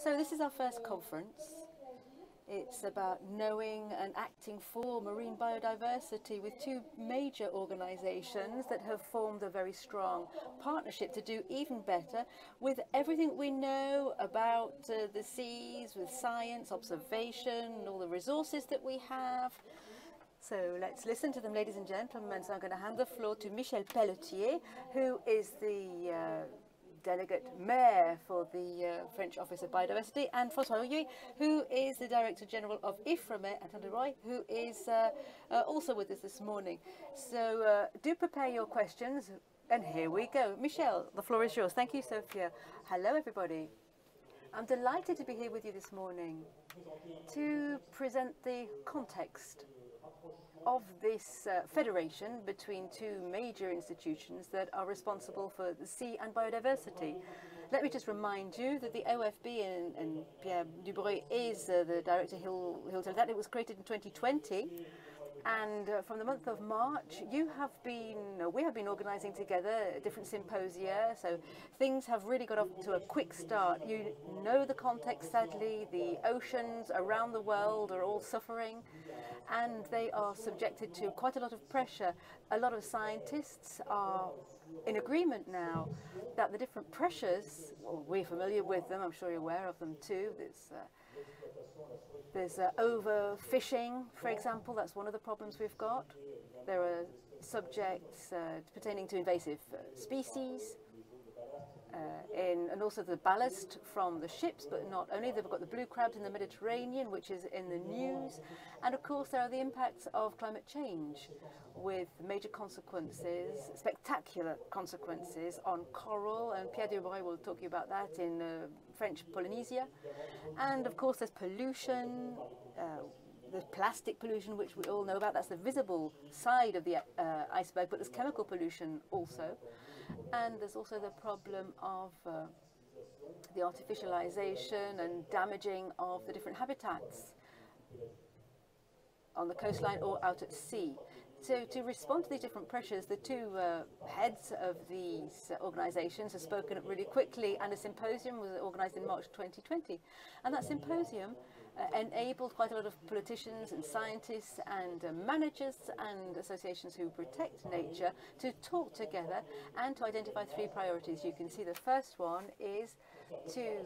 So this is our first conference. It's about knowing and acting for marine biodiversity with two major organizations that have formed a very strong partnership to do even better with everything we know about the seas, with science, observation, all the resources that we have. So let's listen to them, ladies and gentlemen. So I'm going to hand the floor to Michel Pelletier, who is the Delegate Mayor for the French Office of Biodiversity, and François Rouillet, who is the Director General of Ifremer and OFB, who is also with us this morning. So do prepare your questions, and here we go. Michel, the floor is yours. Thank you, Sophia. Hello, everybody. I'm delighted to be here with you this morning to present the context of this federation between two major institutions that are responsible for the sea and biodiversity. Let me just remind you that the OFB and Pierre Dubreuil is the director. He'll tell that it was created in 2020. And from the month of March, we have been organizing together different symposia, so things have really got off to a quick start. You know the context, sadly. The oceans around the world are all suffering, and they are subjected to quite a lot of pressure. A lot of scientists are in agreement now that the different pressures, well, we're familiar with them, I'm sure you're aware of them too. There's overfishing, for example. That's one of the problems we've got. There are subjects pertaining to invasive species, and also the ballast from the ships, but not only. They've got the blue crabs in the Mediterranean, which is in the news. And of course, there are the impacts of climate change with major consequences, spectacular consequences on coral. And Pierre Dubreuil will talk to you about that in French Polynesia. And of course, there's pollution, the plastic pollution, which we all know about. That's the visible side of the iceberg, but there's chemical pollution also. And there's also the problem of the artificialization and damaging of the different habitats on the coastline or out at sea. So to respond to these different pressures, the two heads of these organizations have spoken up really quickly, and a symposium was organized in March 2020. And that symposium enabled quite a lot of politicians and scientists and managers and associations who protect nature to talk together and to identify three priorities. You can see the first one is to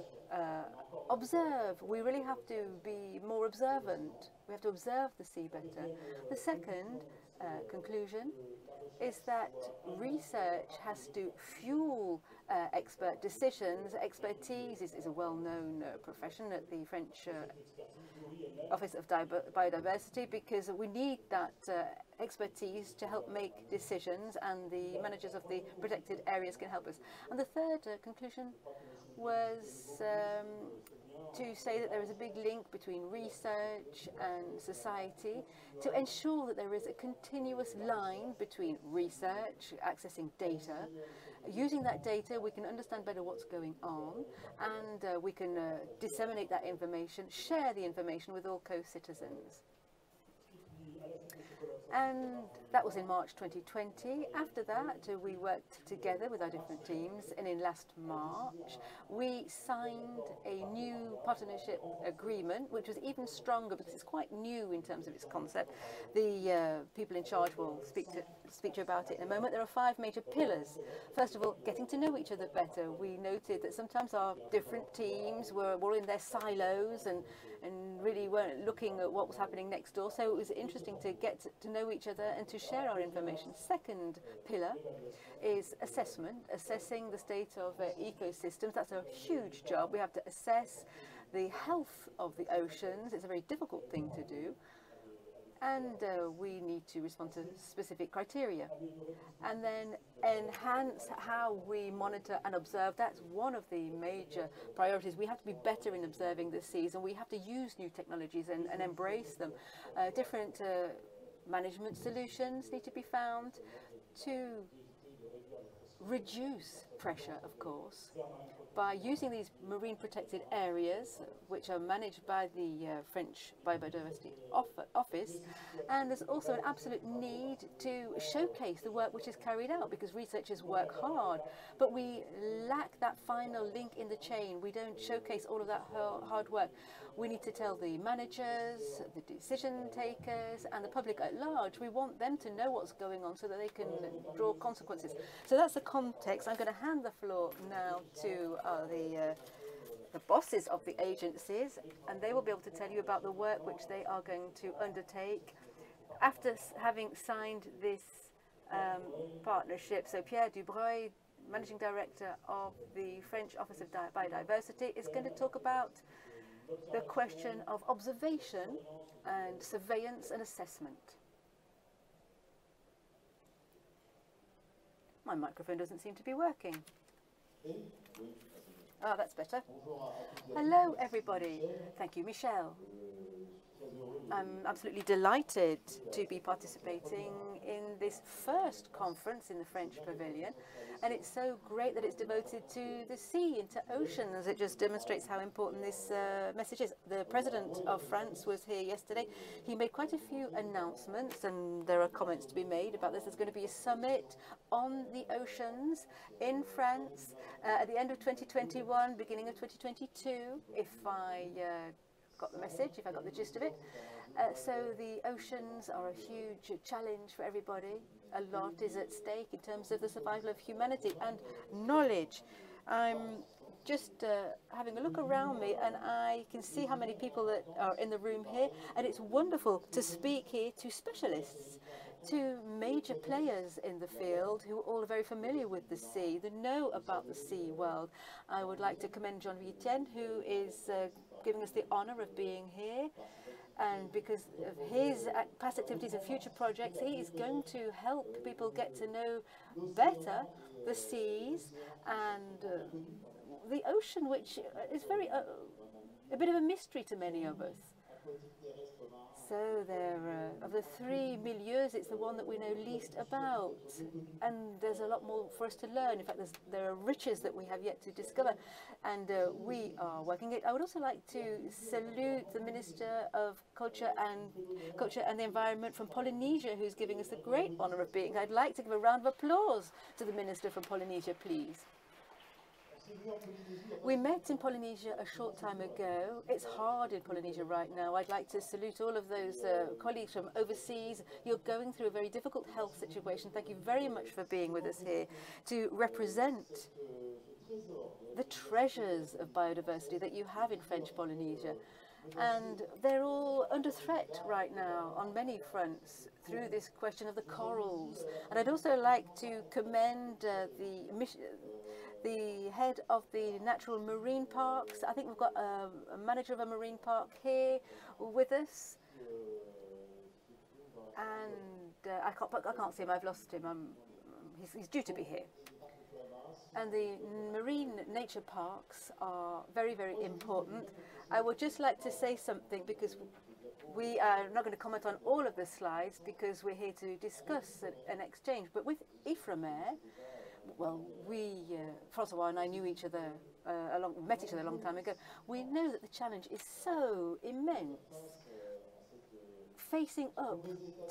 observe. We really have to be more observant. We have to observe the sea better. The second conclusion is that research has to fuel expert decisions. Expertise is a well-known profession at the French Office of Biodiversity, because we need that expertise to help make decisions, and the managers of the protected areas can help us. And the third conclusion was to say that there is a big link between research and society to ensure that there is a continuous line between research, accessing data. Using that data, we can understand better what's going on, and we can disseminate that information, share the information with all co-citizens. And that was in March 2020. After that, we worked together with our different teams, and in last March, we signed a new partnership agreement, which was even stronger because it's quite new in terms of its concept. The people in charge will speak to you about it in a moment. There are 5 major pillars. First of all, getting to know each other better. We noted that sometimes our different teams were all in their silos and really weren't looking at what was happening next door. So it was interesting to get to know each other and to share our information. Second pillar is assessment, assessing the state of ecosystems. That's a huge job. We have to assess the health of the oceans. It's a very difficult thing to do. And we need to respond to specific criteria. And then enhance how we monitor and observe. That's one of the major priorities. We have to be better in observing the seas, and we have to use new technologies and embrace them. Different management solutions need to be found to reduce pressure, of course, by using these marine protected areas, which are managed by the French Biodiversity Office. And there's also an absolute need to showcase the work which is carried out, because researchers work hard, but we lack that final link in the chain. We don't showcase all of that hard work. We need to tell the managers, the decision takers, and the public at large. We want them to know what's going on so that they can draw consequences. So that's the context. I'm going to hand the floor now to the bosses of the agencies, and they will be able to tell you about the work which they are going to undertake after having signed this partnership. So Pierre Dubreuil, Managing Director of the French Office of Biodiversity, is going to talk about the question of observation and surveillance and assessment. My microphone doesn't seem to be working. Ah, that's better. Hello, everybody. Thank you, Michel. I'm absolutely delighted to be participating in this first conference in the French Pavilion, and it's so great that it's devoted to the sea and to oceans. It just demonstrates how important this message is. The President of France was here yesterday. He made quite a few announcements, and there are comments to be made about this. There's going to be a summit on the oceans in France at the end of 2021, beginning of 2022, if I got the message, if I got the gist of it. So the oceans are a huge challenge for everybody. A lot is at stake in terms of the survival of humanity and knowledge. I'm just having a look around me, and I can see how many people that are in the room here, and it's wonderful to speak here to specialists, to major players in the field who all are very familiar with the sea, they know about the sea world. I would like to commend Jean-Etienne, who is giving us the honor of being here. And because of his past activities and future projects, he is going to help people get to know better the seas and the ocean, which is very a bit of a mystery to many of us. So there, of the three milieus, it's the one that we know least about, and there's a lot more for us to learn. In fact, there are riches that we have yet to discover, and we are working it. I would also like to salute the Minister of Culture and the Environment from Polynesia, who's giving us the great honor of being. I'd like to give a round of applause to the Minister from Polynesia, please. We met in Polynesia a short time ago. It's hard in Polynesia right now. I'd like to salute all of those colleagues from overseas. You're going through a very difficult health situation. Thank you very much for being with us here to represent the treasures of biodiversity that you have in French Polynesia. And they're all under threat right now on many fronts through this question of the corals. And I'd also like to commend the head of the natural marine parks. I think we've got a manager of a marine park here with us. And I can't see him, I've lost him. He's due to be here. And the marine nature parks are very, very important. I would just like to say something, because we are not going to comment on all of the slides because we're here to discuss an exchange. But with Ifremer, well, Francois and I knew each other, met each other a long time ago. We know that the challenge is so immense, facing up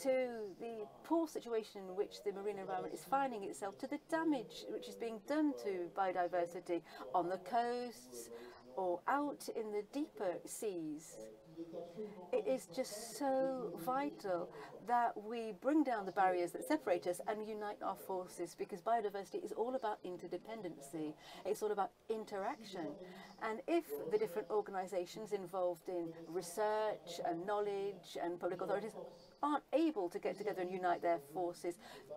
to the poor situation in which the marine environment is finding itself, to the damage which is being done to biodiversity on the coasts or out in the deeper seas. It is just so vital that we bring down the barriers that separate us and unite our forces, because biodiversity is all about interdependency. It's all about interaction. And if the different organizations involved in research and knowledge and public authorities aren't able to get together and unite their forces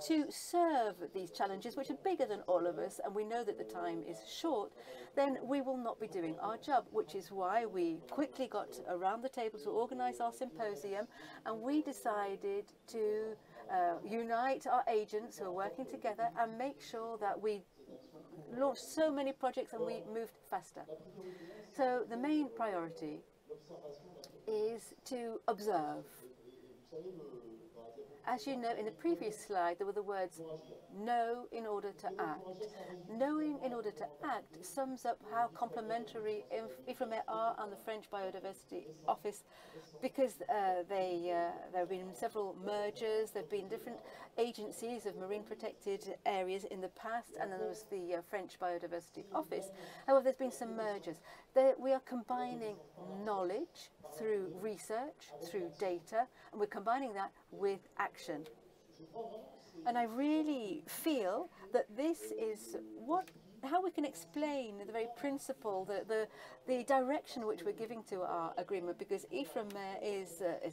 to serve these challenges, which are bigger than all of us, and we know that the time is short, then we will not be doing our job, which is why we quickly got around the table to organize our symposium, and we decided to unite our agents who are working together and make sure that we launched so many projects and we moved faster. So the main priority is to observe. As you know, in the previous slide, there were the words know in order to act. Knowing in order to act sums up how complementary Ifremer are and the French Biodiversity Office, because there have been several mergers, there have been different agencies of marine protected areas in the past, and then there was the French Biodiversity Office. However, there's been some mergers. We are combining knowledge through research, through data, and we're combining that with action. And I really feel that this is how we can explain the very principle, the direction which we're giving to our agreement, because Ifremer is a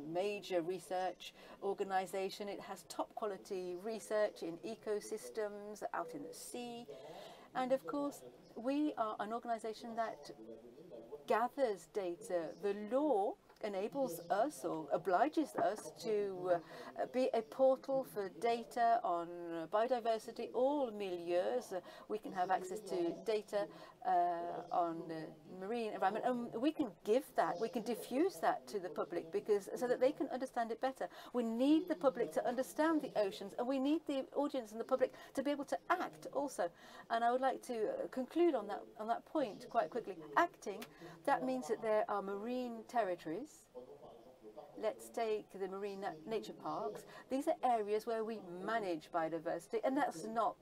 major research organization. It has top quality research in ecosystems out in the sea. And of course, we are an organization that gathers data. The law enables us or obliges us to be a portal for data on biodiversity, all milieux. We can have access to data on the marine environment, and we can give that, we can diffuse that to the public, so that they can understand it better. We need the public to understand the oceans, and we need the audience and the public to be able to act also. And I would like to conclude on that point quite quickly. Acting, that means that there are marine territories. Let's take the marine nature parks. These are areas where we manage biodiversity, and that's not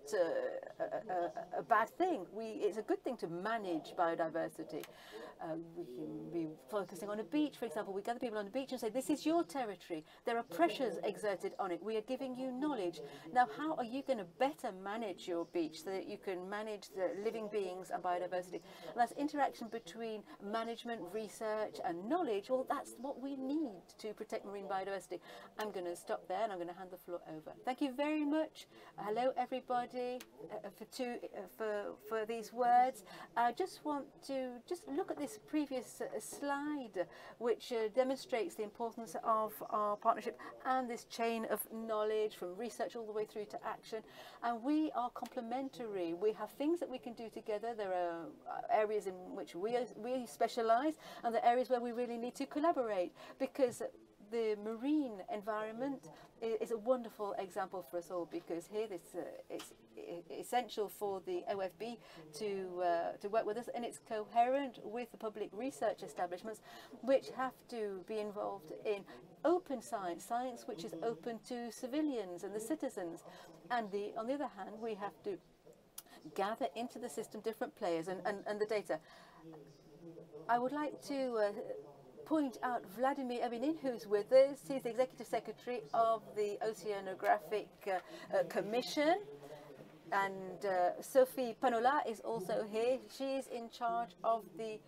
a bad thing. It's a good thing to manage biodiversity. We can be focusing on a beach, for example. We gather people on the beach and say, this is your territory. There are pressures exerted on it. We are giving you knowledge. Now, how are you going to better manage your beach so that you can manage the living beings and biodiversity? And that's interaction between management, research, and knowledge. Well, that's what we need to protect marine biodiversity. I'm going to stop there, and I'm going to hand the floor over. Thank you very much. Hello, everybody, for these words. I just want to look at this previous slide, which demonstrates the importance of our partnership and this chain of knowledge from research all the way through to action. And we are complementary. We have things that we can do together. There are areas in which we specialize, and the areas where we really need to collaborate, because the marine environment is a wonderful example for us all, because here it's essential for the OFB to work with us, and it's coherent with the public research establishments, which have to be involved in open science, science which is open to civilians and the citizens. And on the other hand, we have to gather into the system different players and the data. I would like to point out Vladimir Abinin, who's with us. He's the Executive Secretary of the Oceanographic Commission. And Sophie Panola is also here. She's in charge of the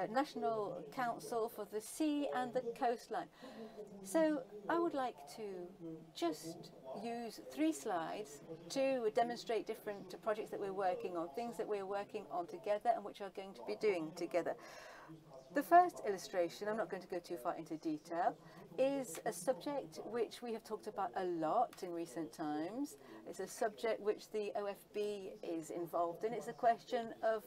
National Council for the Sea and the Coastline. So I would like to just use 3 slides to demonstrate different projects that we're working on, things that we're working on together and which are going to be doing together. The first illustration, I'm not going to go too far into detail, is a subject which we have talked about a lot in recent times. It's a subject which the OFB is involved in. It's a question of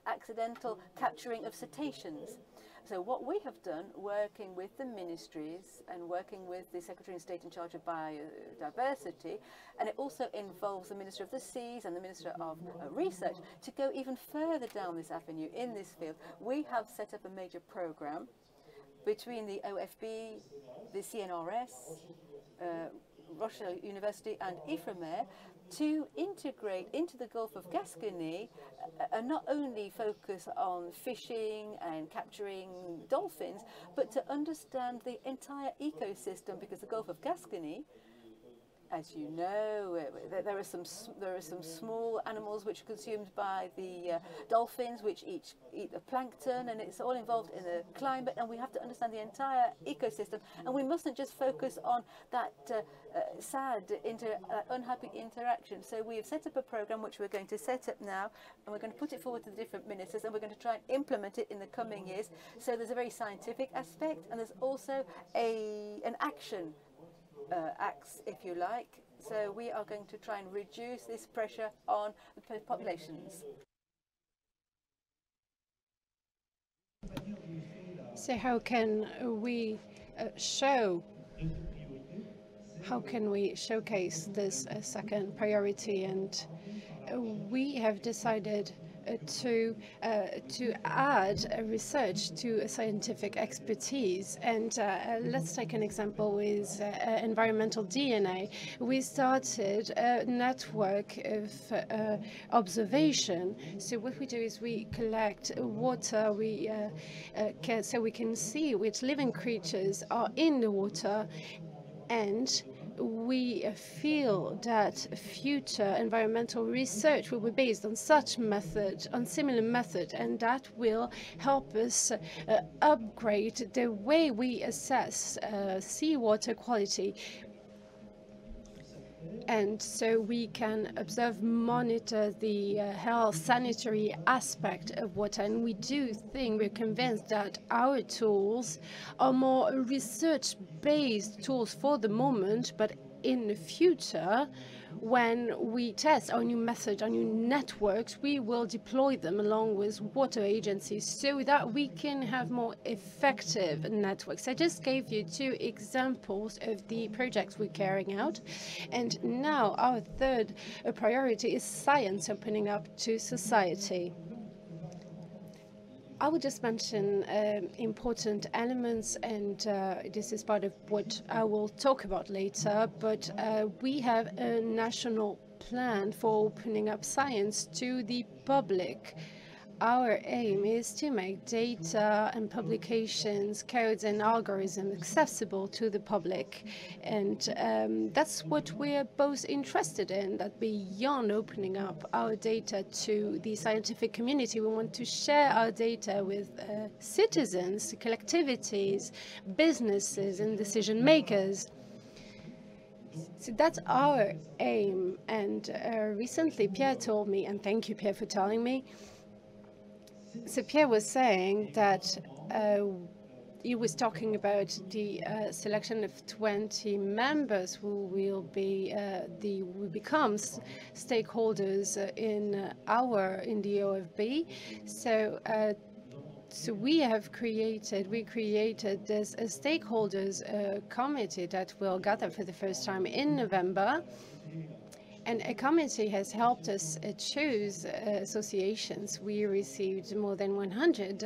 accidental capturing of cetaceans. So what we have done, working with the ministries and working with the Secretary of State in charge of biodiversity, and it also involves the Minister of the Seas and the Minister of Research, to go even further down this avenue in this field. We have set up a major program between the OFB, the CNRS, Rochelle University and Ifremer, to integrate into the Gulf of Gascony and not only focus on fishing and capturing dolphins, but to understand the entire ecosystem, because the Gulf of Gascony, as you know, there are some small animals which are consumed by the dolphins, which eat the plankton, and it's all involved in the climate, and we have to understand the entire ecosystem, and we mustn't just focus on that unhappy interaction. So we have set up a program which we're going to set up now, and we're going to put it forward to the different ministers, and we're going to try and implement it in the coming years. So there's a very scientific aspect, and there's also an action acts, if you like. So we are going to try and reduce this pressure on the populations. So how can we show how can we showcase this second priority? And we have decided to add research to scientific expertise. And let's take an example with environmental DNA. We started a network of observation. So what we do is we collect water, so we can see which living creatures are in the water, and we feel that future environmental research will be based on such method, on similar method, and that will help us upgrade the way we assess seawater quality. And so we can observe, monitor the health, sanitary aspect of water. And we do think, we're convinced that our tools are more research-based tools for the moment, but in the future, when we test our new methods, our new networks, we will deploy them along with water agencies so that we can have more effective networks. I just gave you 2 examples of the projects we're carrying out. And now our third priority is science opening up to society. I will just mention important elements, and this is part of what I will talk about later, but we have a national plan for opening up science to the public. Our aim is to make data and publications, codes and algorithms accessible to the public. And that's what we're both interested in, that beyond opening up our data to the scientific community, we want to share our data with citizens, collectivities, businesses and decision makers. So that's our aim. And recently Pierre told me, and thank you Pierre for telling me, so Pierre was saying that he was talking about the selection of 20 members who will become stakeholders in the OFB. So we created this stakeholders committee that will gather for the first time in November. And a committee has helped us choose associations. We received more than 100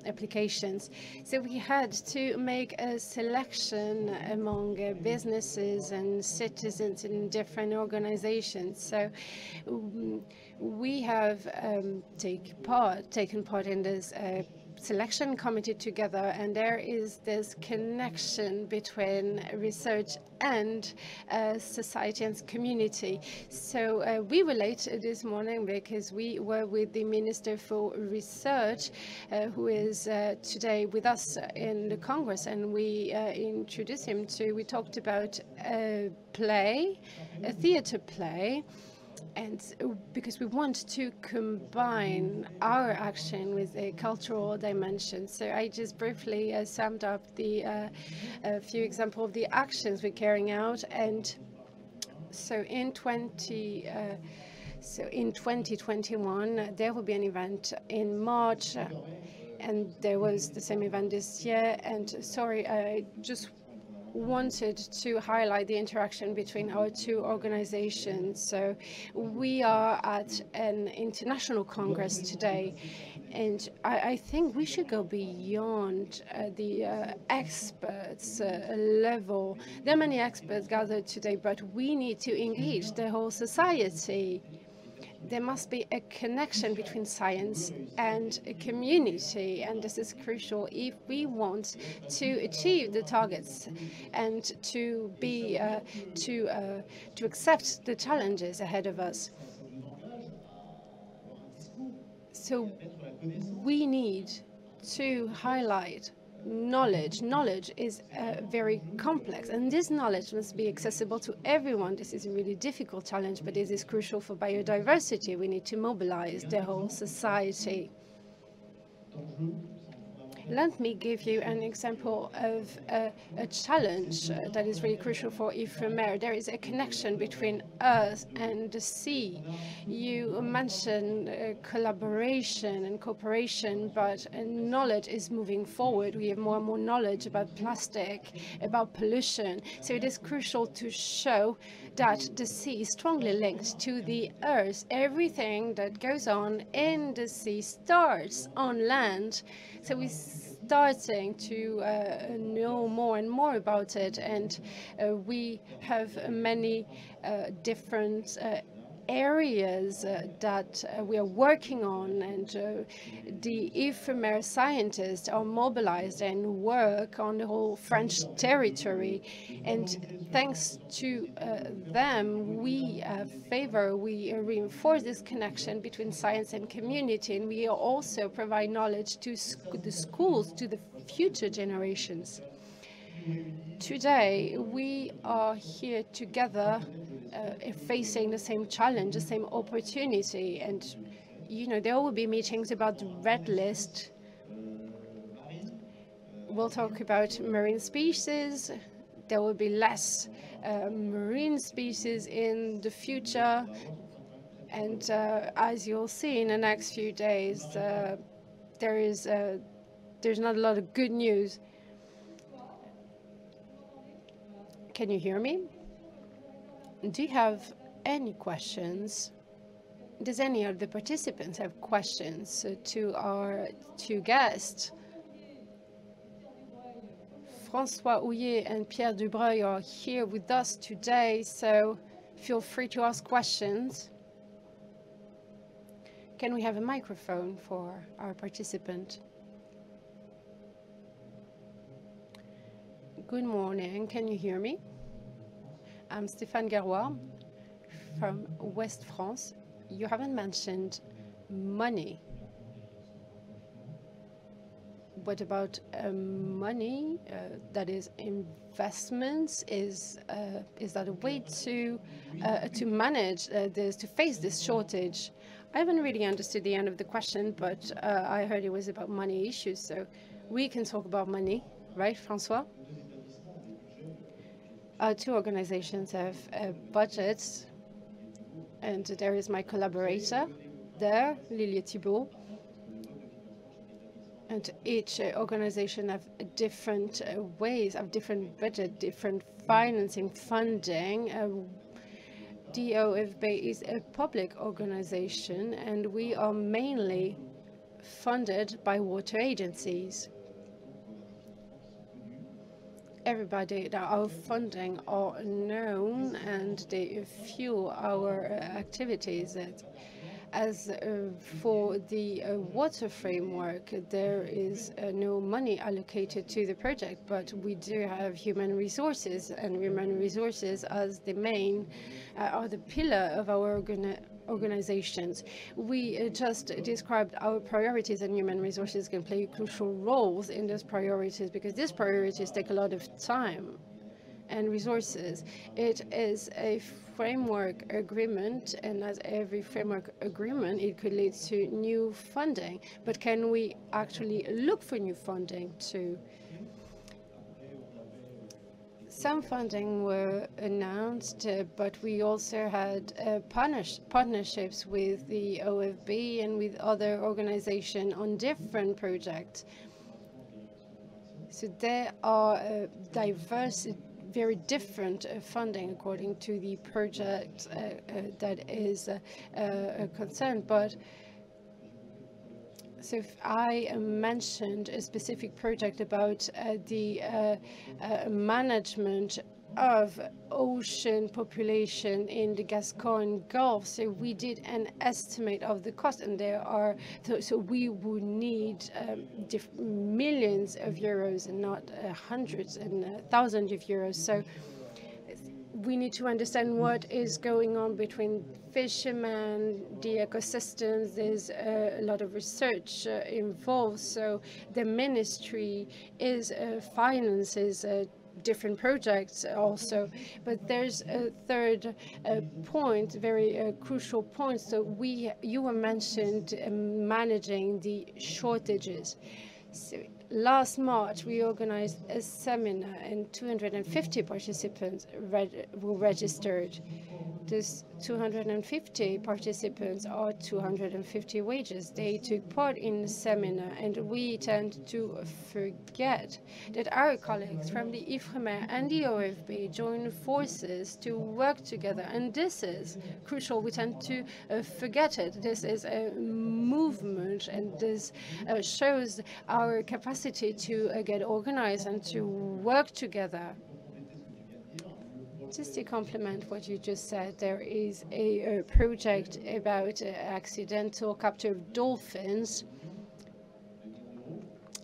applications. So we had to make a selection among businesses and citizens in different organizations. So we have taken part in this selection committee together, and there is this connection between research and society and community. So we were late this morning because we were with the Minister for Research, who is today with us in the Congress, and we introduced him to, we talked about a theater play, and because we want to combine our action with a cultural dimension. So I just briefly summed up a few examples of the actions we're carrying out. And so in 2021, there will be an event in March, and there was the same event this year. And sorry, I just wanted to highlight the interaction between our 2 organizations. So we are at an international congress today, and I think we should go beyond the experts level. There are many experts gathered today, but we need to engage the whole society. There must be a connection between science and a community, and this is crucial if we want to achieve the targets and to accept the challenges ahead of us. So we need to highlight knowledge. Knowledge is very complex, and this knowledge must be accessible to everyone. This is a really difficult challenge, but it is crucial for biodiversity. We need to mobilize the whole society. Let me give you an example of a challenge that is really crucial for Ifremer. There is a connection between Earth and the sea. You mentioned collaboration and cooperation, but knowledge is moving forward. We have more and more knowledge about plastic, about pollution. So it is crucial to show that the sea is strongly linked to the Earth. Everything that goes on in the sea starts on land. So we're starting to know more and more about it, and we have many different areas that we are working on, and the Ifremer scientists are mobilized and work on the whole French territory. And thanks to them, we reinforce this connection between science and community, and we also provide knowledge to the schools, to the future generations. Today, we are here together facing the same challenge, the same opportunity. And, you know, there will be meetings about the red list. We'll talk about marine species. There will be less marine species in the future. And as you'll see in the next few days, there's not a lot of good news. Can you hear me? Do you have any questions? Does any of the participants have questions to our two guests? François Houillet and Pierre Dubreuil are here with us today, so feel free to ask questions. Can we have a microphone for our participant? Good morning. Can you hear me? I'm Stéphane Garois from West France. You haven't mentioned money. What about money? That is investments. Is that a way to manage this, to face this shortage? I haven't really understood the end of the question, but I heard it was about money issues. So we can talk about money, right, François? Two organizations have budgets, and there is my collaborator there, Lilia Thibault. And each organization have different ways, of different budget, different financing, funding. The OFB is a public organization, and we are mainly funded by water agencies. Everybody that our funding are known, and they fuel our activities. As for the water framework, there is no money allocated to the project, but we do have human resources, and human resources as the main are the pillar of our organizations. We just described our priorities, and human resources can play crucial roles in those priorities, because these priorities take a lot of time and resources. It is a framework agreement, and as every framework agreement, it could lead to new funding. But can we actually look for new funding too? Some funding were announced, but we also had partnerships with the OFB and with other organizations on different projects. So there are diverse, very different funding according to the project that is concerned. But so if I mentioned a specific project about the management of ocean population in the Gascogne Gulf, so we did an estimate of the cost, and there are so we would need millions of euros and not hundreds and thousands of euros. So we need to understand what is going on between fishermen, the ecosystems. There's a lot of research involved. So the ministry finances different projects also. But there's a third point, very crucial point. So you were mentioned managing the shortages. So last March, we organized a seminar and 250 participants were registered. These 250 participants are 250 wages. They took part in the seminar, and we tend to forget that our colleagues from the Ifremer and the OFB join forces to work together, and this is crucial. We tend to forget it. This is a movement, and this shows our capacity to get organized and to work together. Just to complement what you just said, there is a project about accidental capture of dolphins.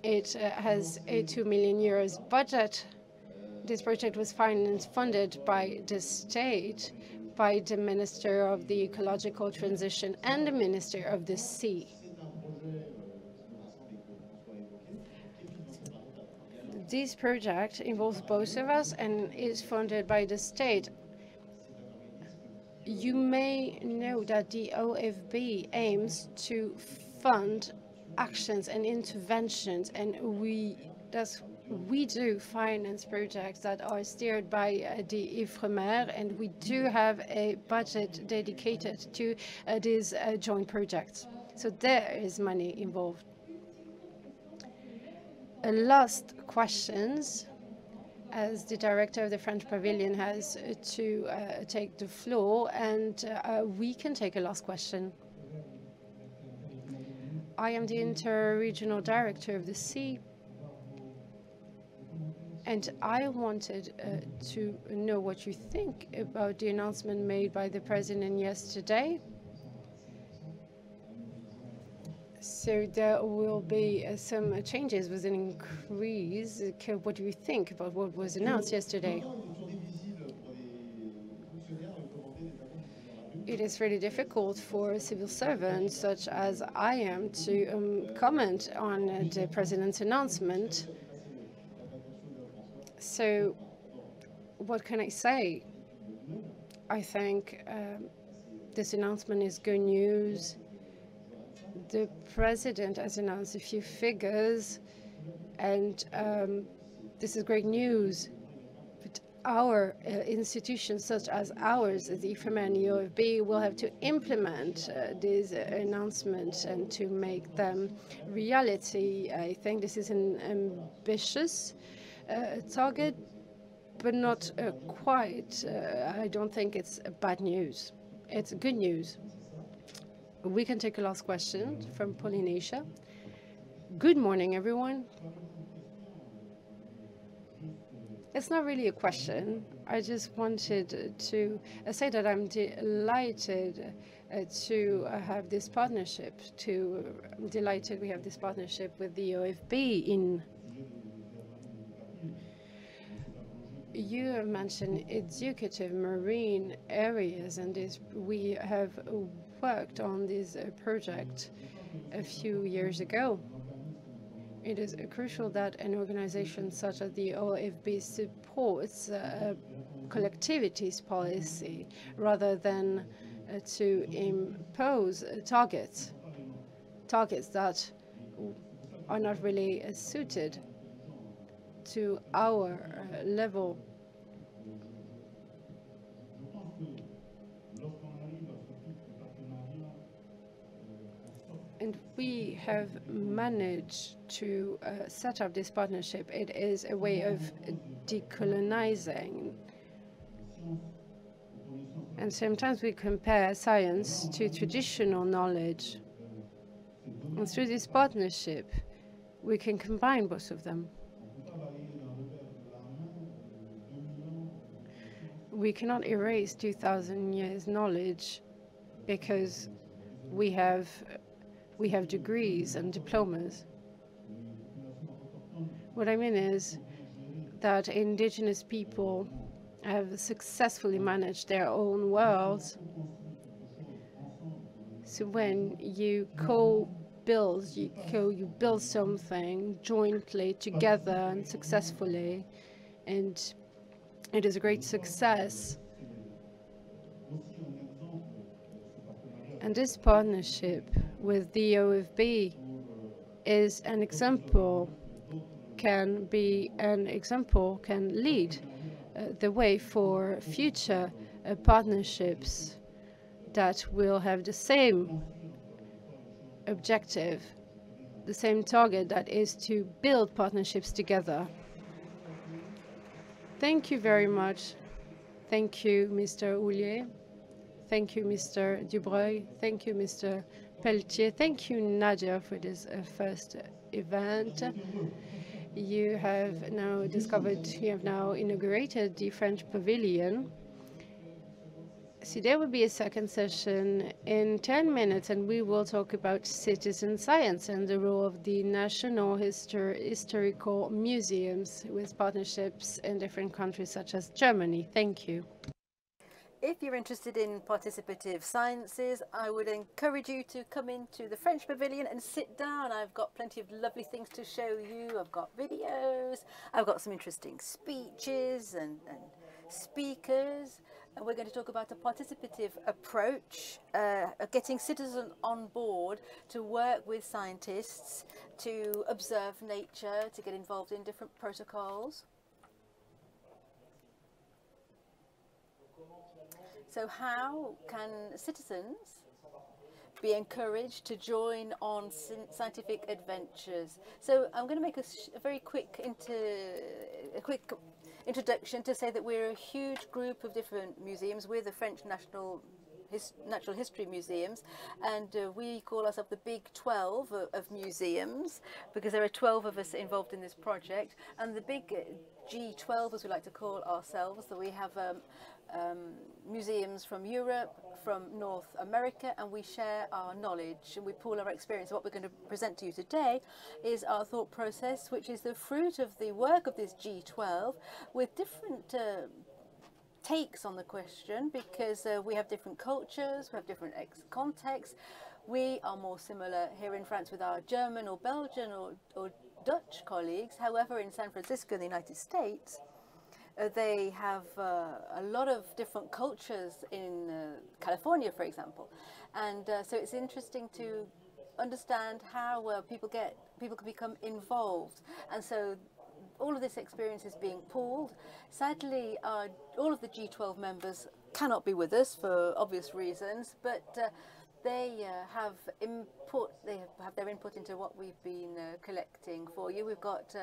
It has a €2 million budget. This project was funded by the state, by the Minister of the Ecological Transition and the Minister of the Sea. This project involves both of us and is funded by the state. You may know that the OFB aims to fund actions and interventions, and we do finance projects that are steered by the Ifremer, and we do have a budget dedicated to these joint projects. So there is money involved. Last questions, as the director of the French Pavilion has to take the floor, and we can take a last question. I am the inter-regional director of the Sea, and I wanted to know what you think about the announcement made by the President yesterday. So there will be some changes with an increase. What do you think about what was announced yesterday? It is really difficult for civil servants such as I am to comment on the President's announcement. So what can I say? I think this announcement is good news. The President has announced a few figures, and this is great news. But our institutions, such as ours, the Ifremer and OFB, will have to implement these announcements and to make them reality. I think this is an ambitious target, but not quite. I don't think it's bad news. It's good news. We can take a last question from Polynesia. Good morning, everyone. It's not really a question. I just wanted to say that I'm delighted to have this partnership. Delighted we have this partnership with the OFB in. You have mentioned educative marine areas, and we have worked on this project a few years ago. It is crucial that an organization such as the OFB supports collectivities policy rather than to impose targets that are not really suited to our level. And we have managed to set up this partnership. It is a way of decolonizing. And sometimes we compare science to traditional knowledge. And through this partnership, we can combine both of them. We cannot erase 2,000 years knowledge because we have degrees and diplomas. What I mean is that indigenous people have successfully managed their own worlds. So when you you build something jointly together and successfully, and it is a great success. And this partnership with the OFB is an example, can lead the way for future partnerships that will have the same objective, the same target, that is to build partnerships together. Thank you very much. Thank you, Mr. Houllier. Thank you, Mr. Dubreuil. Thank you, Mr. Pelletier. Thank you, Nadia, for this first event. You have now inaugurated the French Pavilion. So there will be a second session in 10 minutes, and we will talk about citizen science and the role of the national historical museums with partnerships in different countries such as Germany. Thank you. If you're interested in participative sciences, I would encourage you to come into the French Pavilion and sit down. I've got plenty of lovely things to show you. I've got videos, I've got some interesting speeches and speakers. And we're going to talk about a participative approach, getting citizens on board to work with scientists, to observe nature, to get involved in different protocols. So how can citizens be encouraged to join on scientific adventures? So I'm going to make a very quick introduction to say that we're a huge group of different museums. We're the French Natural History Museums, and we call ourselves the Big 12 of museums, because there are 12 of us involved in this project. And the Big G12, as we like to call ourselves, that we have museums from Europe, from North America, and we share our knowledge and we pool our experience. What we're going to present to you today is our thought process, which is the fruit of the work of this G12 with different takes on the question, because we have different cultures, we have different contexts. We are more similar here in France with our German or Belgian or Dutch colleagues. However, in San Francisco in the United States, they have a lot of different cultures in California, for example. And so it's interesting to understand how people can become involved. And so all of this experience is being pooled. Sadly, all of the G12 members cannot be with us for obvious reasons, but they have input. They have their input into what we've been collecting for you. We've got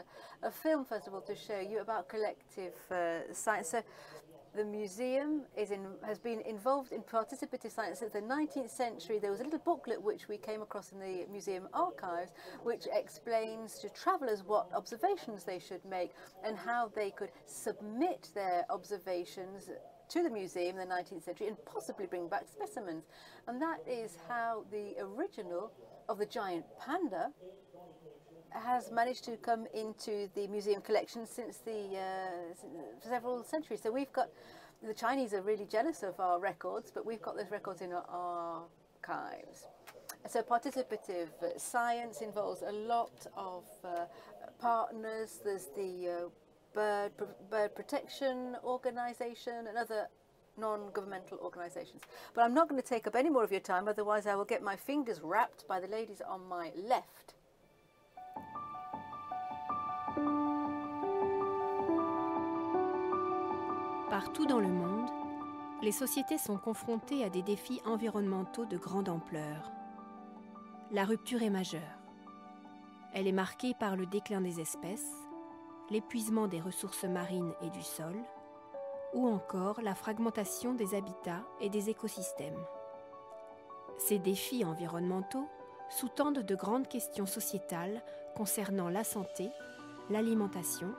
a film, first of all, to show you about collective science. So the museum has been involved in participative science since the 19th century. There was a little booklet which we came across in the museum archives, which explains to travellers what observations they should make and how they could submit their observations to the museum in the 19th century and possibly bring back specimens. And that is how the original of the giant panda has managed to come into the museum collection since several centuries. So we've got, the Chinese are really jealous of our records, but we've got those records in our archives. So participative science involves a lot of partners. There's the bird protection organization and other non-governmental organizations. But I'm not going to take up any more of your time, otherwise I will get my fingers wrapped by the ladies on my left. Partout dans le monde, les sociétés sont confrontées à des défis environnementaux de grande ampleur. La rupture est majeure. Elle est marquée par le déclin des espèces, l'épuisement des ressources marines et du sol, ou encore la fragmentation des habitats et des écosystèmes. Ces défis environnementaux sous-tendent de grandes questions sociétales concernant la santé, l'alimentation,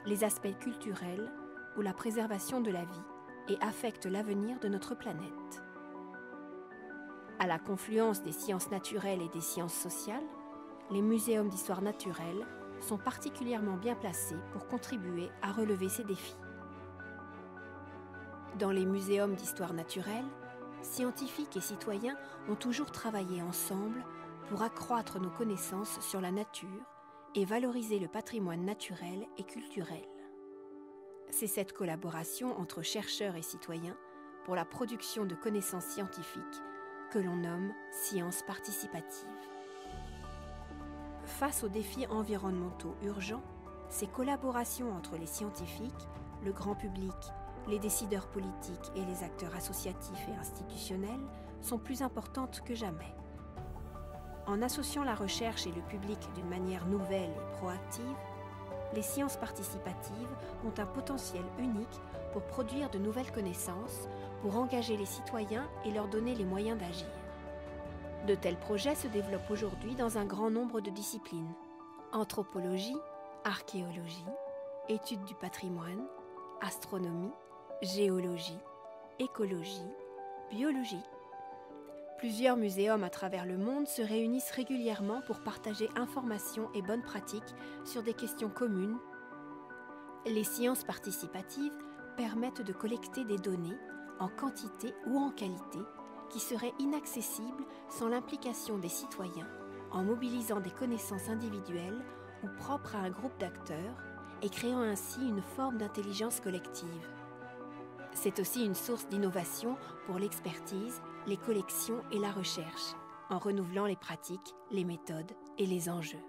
les aspects culturels ou la préservation de la vie et affectent l'avenir de notre planète. À la confluence des sciences naturelles et des sciences sociales, les muséums d'histoire naturelle sont particulièrement bien placés pour contribuer à relever ces défis. Dans les muséums d'histoire naturelle, scientifiques et citoyens ont toujours travaillé ensemble pour accroître nos connaissances sur la nature et valoriser le patrimoine naturel et culturel. C'est cette collaboration entre chercheurs et citoyens pour la production de connaissances scientifiques que l'on nomme science participative. face aux défis environnementaux urgents, ces collaborations entre les scientifiques, le grand public, les décideurs politiques et les acteurs associatifs et institutionnels sont plus importantes que jamais. En associant la recherche et le public d'une manière nouvelle et proactive, les sciences participatives ont un potentiel unique pour produire de nouvelles connaissances, pour engager les citoyens et leur donner les moyens d'agir. De tels projets se développent aujourd'hui dans un grand nombre de disciplines. Anthropologie, archéologie, études du patrimoine, astronomie, géologie, écologie, biologie. Plusieurs muséums à travers le monde se réunissent régulièrement pour partager informations et bonnes pratiques sur des questions communes. Les sciences participatives permettent de collecter des données en quantité ou en qualité qui seraient inaccessibles sans l'implication des citoyens en mobilisant des connaissances individuelles ou propres à un groupe d'acteurs et créant ainsi une forme d'intelligence collective. C'est aussi une source d'innovation pour l'expertise, les collections et la recherche, en renouvelant les pratiques, les méthodes et les enjeux.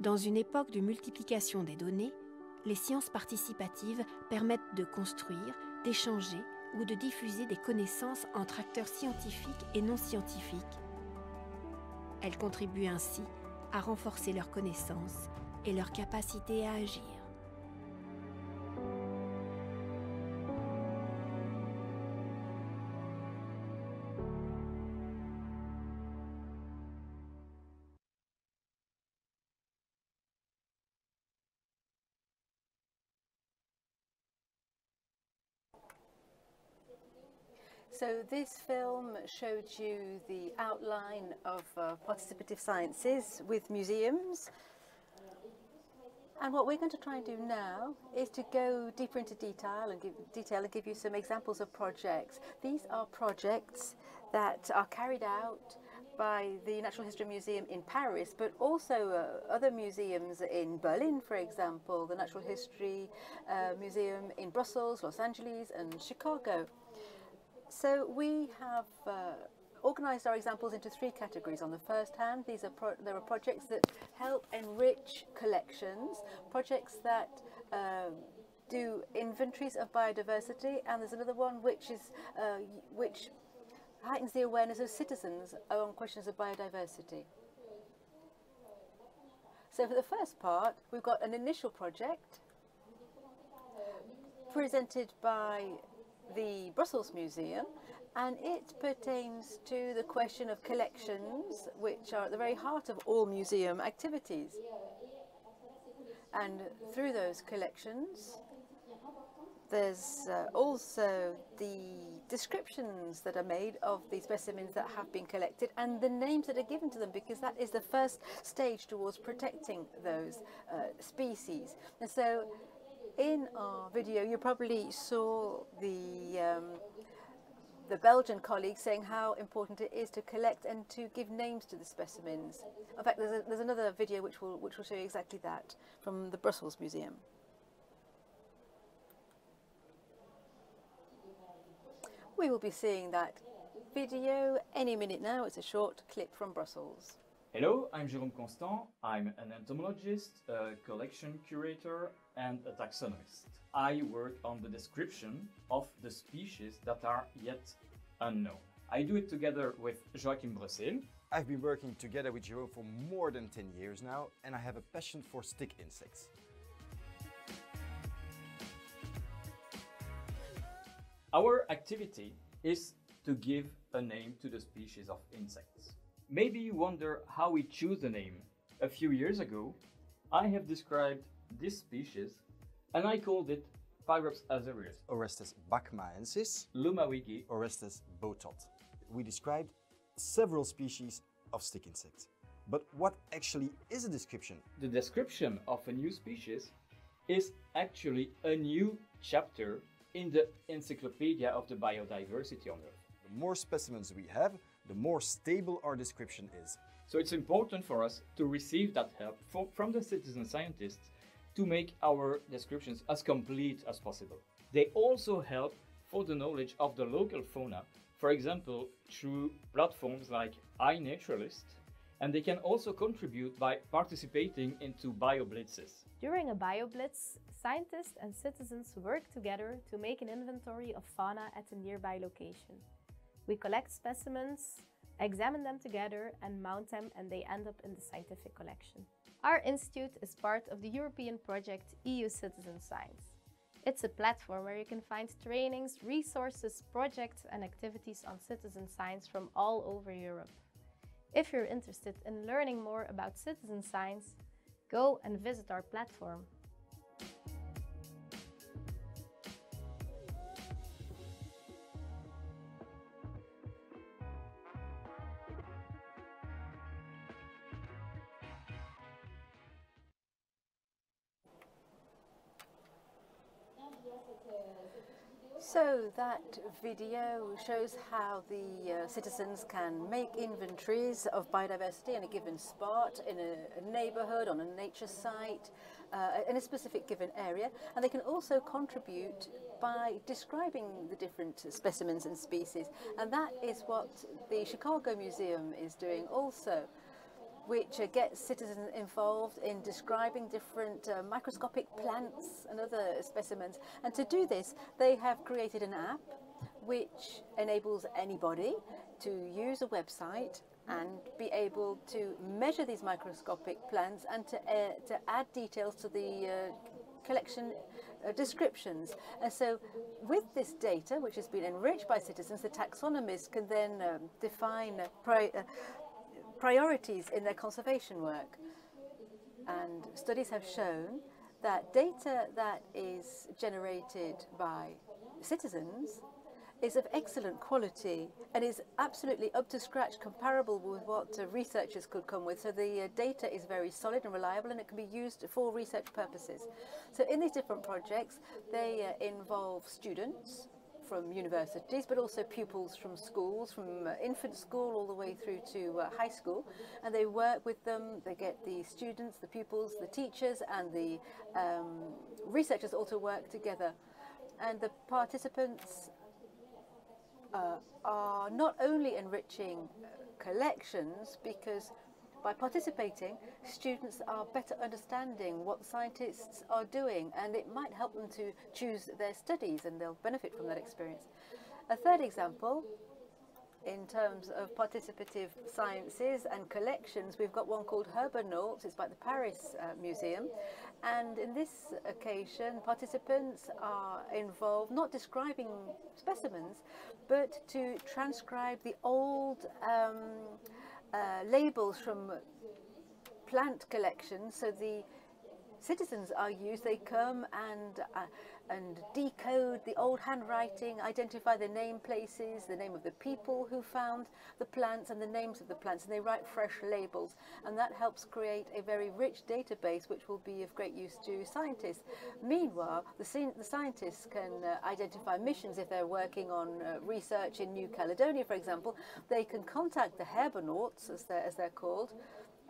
Dans une époque de multiplication des données, les sciences participatives permettent de construire, d'échanger ou de diffuser des connaissances entre acteurs scientifiques et non scientifiques. Elles contribuent ainsi à renforcer leurs connaissances et leur capacité à agir. So this film showed you the outline of participative sciences with museums. And what we're going to try and do now is to go deeper into detail and give you some examples of projects. These are projects that are carried out by the Natural History Museum in Paris, but also other museums in Berlin, for example, the Natural History Museum in Brussels, Los Angeles, and Chicago. So we have organized our examples into three categories. On the first hand, there are projects that help enrich collections, projects that do inventories of biodiversity, and there's another one which heightens the awareness of citizens on questions of biodiversity. So for the first part, we've got an initial project presented by the Brussels Museum, and it pertains to the question of collections, which are at the very heart of all museum activities. And through those collections, there's also the descriptions that are made of the specimens that have been collected and the names that are given to them, because that is the first stage towards protecting those species. And so in our video, you probably saw the Belgian colleague saying how important it is to collect and to give names to the specimens. In fact, there's another video which will show you exactly that from the Brussels Museum. We will be seeing that video any minute now. It's a short clip from Brussels. Hello, I'm Jérôme Constant. I'm an entomologist, a collection curator, and a taxonomist. I work on the description of the species that are yet unknown. I do it together with Joachim Bressel. I've been working together with Jérôme for more than 10 years now, and I have a passion for stick insects. Our activity is to give a name to the species of insects. Maybe you wonder how we choose the name. A few years ago, I have described this species and I called it Pyrops azureus, Orestes bachmaensis, Lumawigi, Orestes botot. We described several species of stick insects. But what actually is a description? The description of a new species is actually a new chapter in the encyclopedia of the biodiversity on Earth. The more specimens we have, the more stable our description is. So it's important for us to receive that help from the citizen scientists to make our descriptions as complete as possible. They also help for the knowledge of the local fauna, for example, through platforms like iNaturalist And they can also contribute by participating into bioblitzes. During a bioblitz, scientists and citizens work together to make an inventory of fauna at a nearby location. We collect specimens, examine them together and mount them, and they end up in the scientific collection. Our institute is part of the European project EU Citizen Science. It's a platform where you can find trainings, resources, projects and activities on citizen science from all over Europe. If you're interested in learning more about citizen science, go and visit our platform. So that video shows how the citizens can make inventories of biodiversity in a given spot, in a neighborhood, on a nature site, in a specific given area. And they can also contribute by describing the different specimens and species. And that is what the Chicago Museum is doing also, which gets citizens involved in describing different microscopic plants and other specimens. And to do this, they have created an app which enables anybody to use a website and be able to measure these microscopic plants and to add details to the collection descriptions. And so with this data, which has been enriched by citizens, the taxonomists can then define priorities in their conservation work. And studies have shown that data that is generated by citizens is of excellent quality and is absolutely up to scratch, comparable with what researchers could come with. So the data is very solid and reliable, and it can be used for research purposes. So in these different projects, they involve students from universities, but also pupils from schools, from infant school all the way through to high school. And they work with them, they get the students, the pupils, the teachers, and the researchers all to work together. And the participants are not only enriching collections, because by participating, students are better understanding what scientists are doing, and it might help them to choose their studies, and they'll benefit from that experience. A third example, in terms of participative sciences and collections, we've got one called Herbonauts. It's by the Paris Museum. And in this occasion, participants are involved not describing specimens, but to transcribe the old labels from plant collections. So the citizens are used, they come and decode the old handwriting, identify the name places, the name of the people who found the plants and the names of the plants, and they write fresh labels. And that helps create a very rich database which will be of great use to scientists. Meanwhile, the scientists can identify missions. If they're working on research in New Caledonia, for example, they can contact the Herbonauts, as they're called,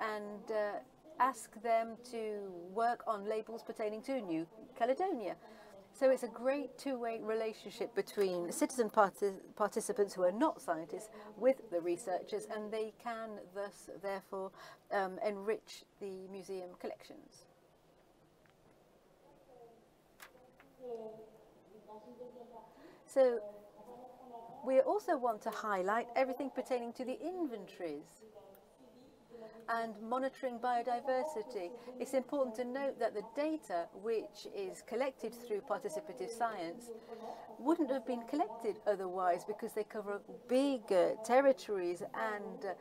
and ask them to work on labels pertaining to New Caledonia. So it's a great two-way relationship between citizen participants who are not scientists with the researchers, and they can thus, therefore, enrich the museum collections. So we also want to highlight everything pertaining to the inventories and monitoring biodiversity. It's important to note that the data which is collected through participative science wouldn't have been collected otherwise, because they cover big territories and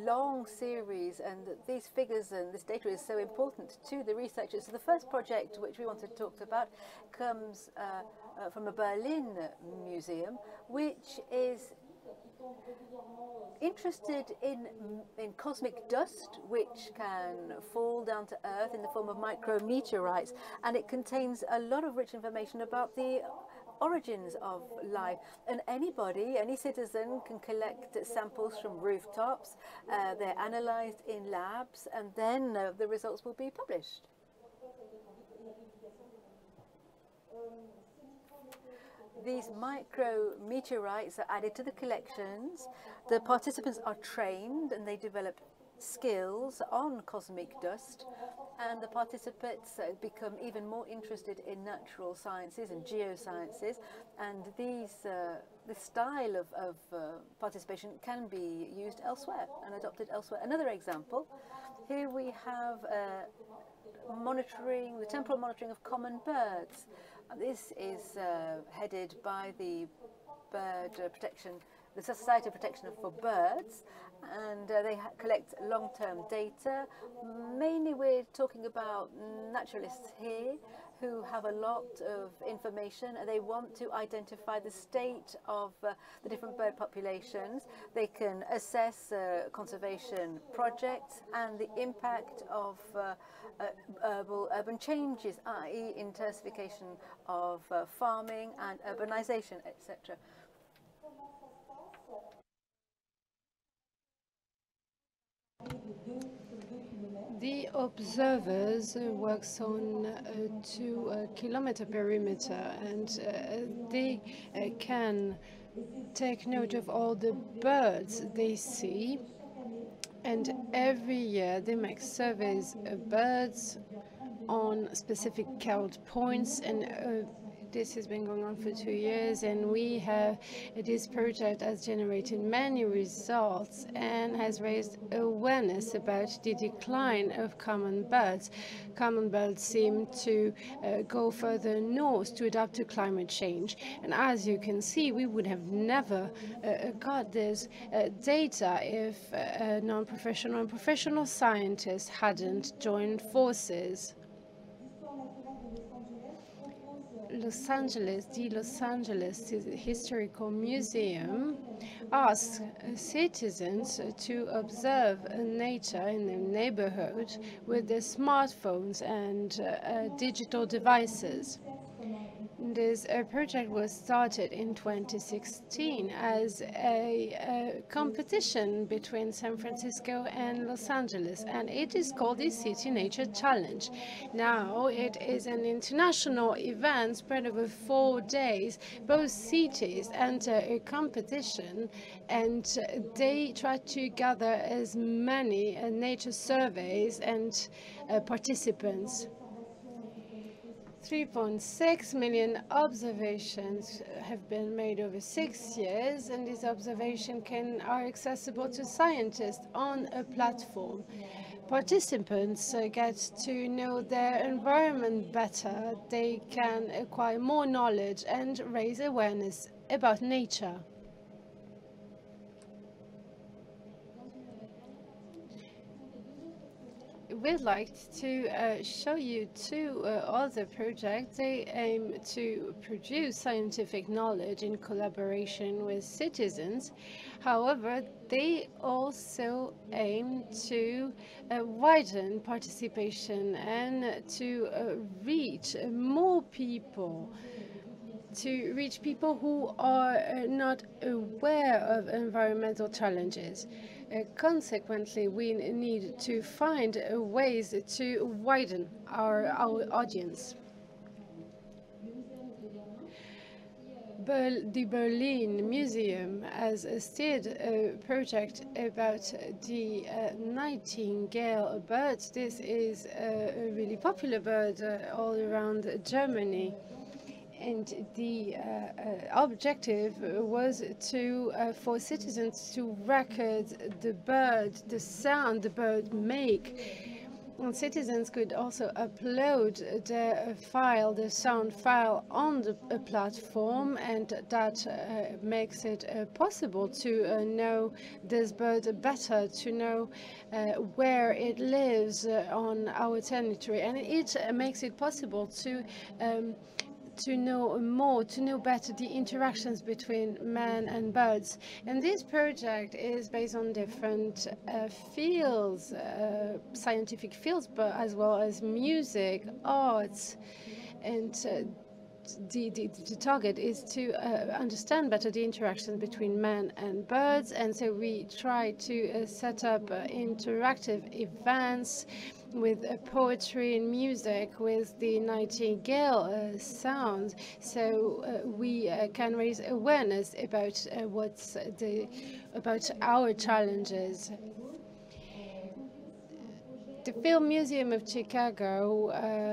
long series, and these figures and this data is so important to the researchers. So the first project which we want to talk about comes from a Berlin museum, which is interested in cosmic dust, which can fall down to Earth in the form of micrometeorites, and it contains a lot of rich information about the origins of life. And anybody, any citizen, can collect samples from rooftops. They're analyzed in labs, and then the results will be published. These micrometeorites are added to the collections. The participants are trained, and they develop skills on cosmic dust, and the participants become even more interested in natural sciences and geosciences, and this style of participation can be used elsewhere and adopted elsewhere. Another example, here we have monitoring, the temporal monitoring of common birds. This is headed by the the Society of Protection for Birds, and they collect long-term data. Mainly we're talking about naturalists here who have a lot of information, and they want to identify the state of the different bird populations. They can assess conservation projects and the impact of urban changes, i.e. intensification of farming and urbanization, etc. The observers works on a 2-kilometer perimeter, and they can take note of all the birds they see, and every year they make surveys of birds on specific count points, and this has been going on for 2 years, and this project has generated many results and has raised awareness about the decline of common birds. Common birds seem to go further north to adapt to climate change, and as you can see, we would have never got this data if non-professional and professional scientists hadn't joined forces. The Los Angeles Historical Museum asks citizens to observe nature in their neighborhood with their smartphones and digital devices. This project was started in 2016 as a competition between San Francisco and Los Angeles, and it is called the City Nature Challenge. Now it is an international event spread over 4 days. Both cities enter a competition, and they try to gather as many nature surveys and participants. 3.6 million observations have been made over 6 years, and these observations are accessible to scientists on a platform. Participants get to know their environment better. They can acquire more knowledge and raise awareness about nature. We'd like to show you 2 other projects. They aim to produce scientific knowledge in collaboration with citizens. However, they also aim to widen participation and to reach more people, to reach people who are not aware of environmental challenges. Consequently, we need to find ways to widen our audience. The Berlin Museum has steered a project about the Nightingale bird. This is a really popular bird all around Germany. And the objective was for citizens to record the sound the bird make. And citizens could also upload the sound file on the platform, and that makes it possible to know this bird better, to know where it lives on our territory, and it makes it possible to know better the interactions between man and birds. And this project is based on different fields, scientific fields, but as well as music, arts, and the target is to understand better the interaction between man and birds. And so we try to set up interactive events with poetry and music, with the Nightingale sound, so we can raise awareness about about our challenges. The Film Museum of Chicago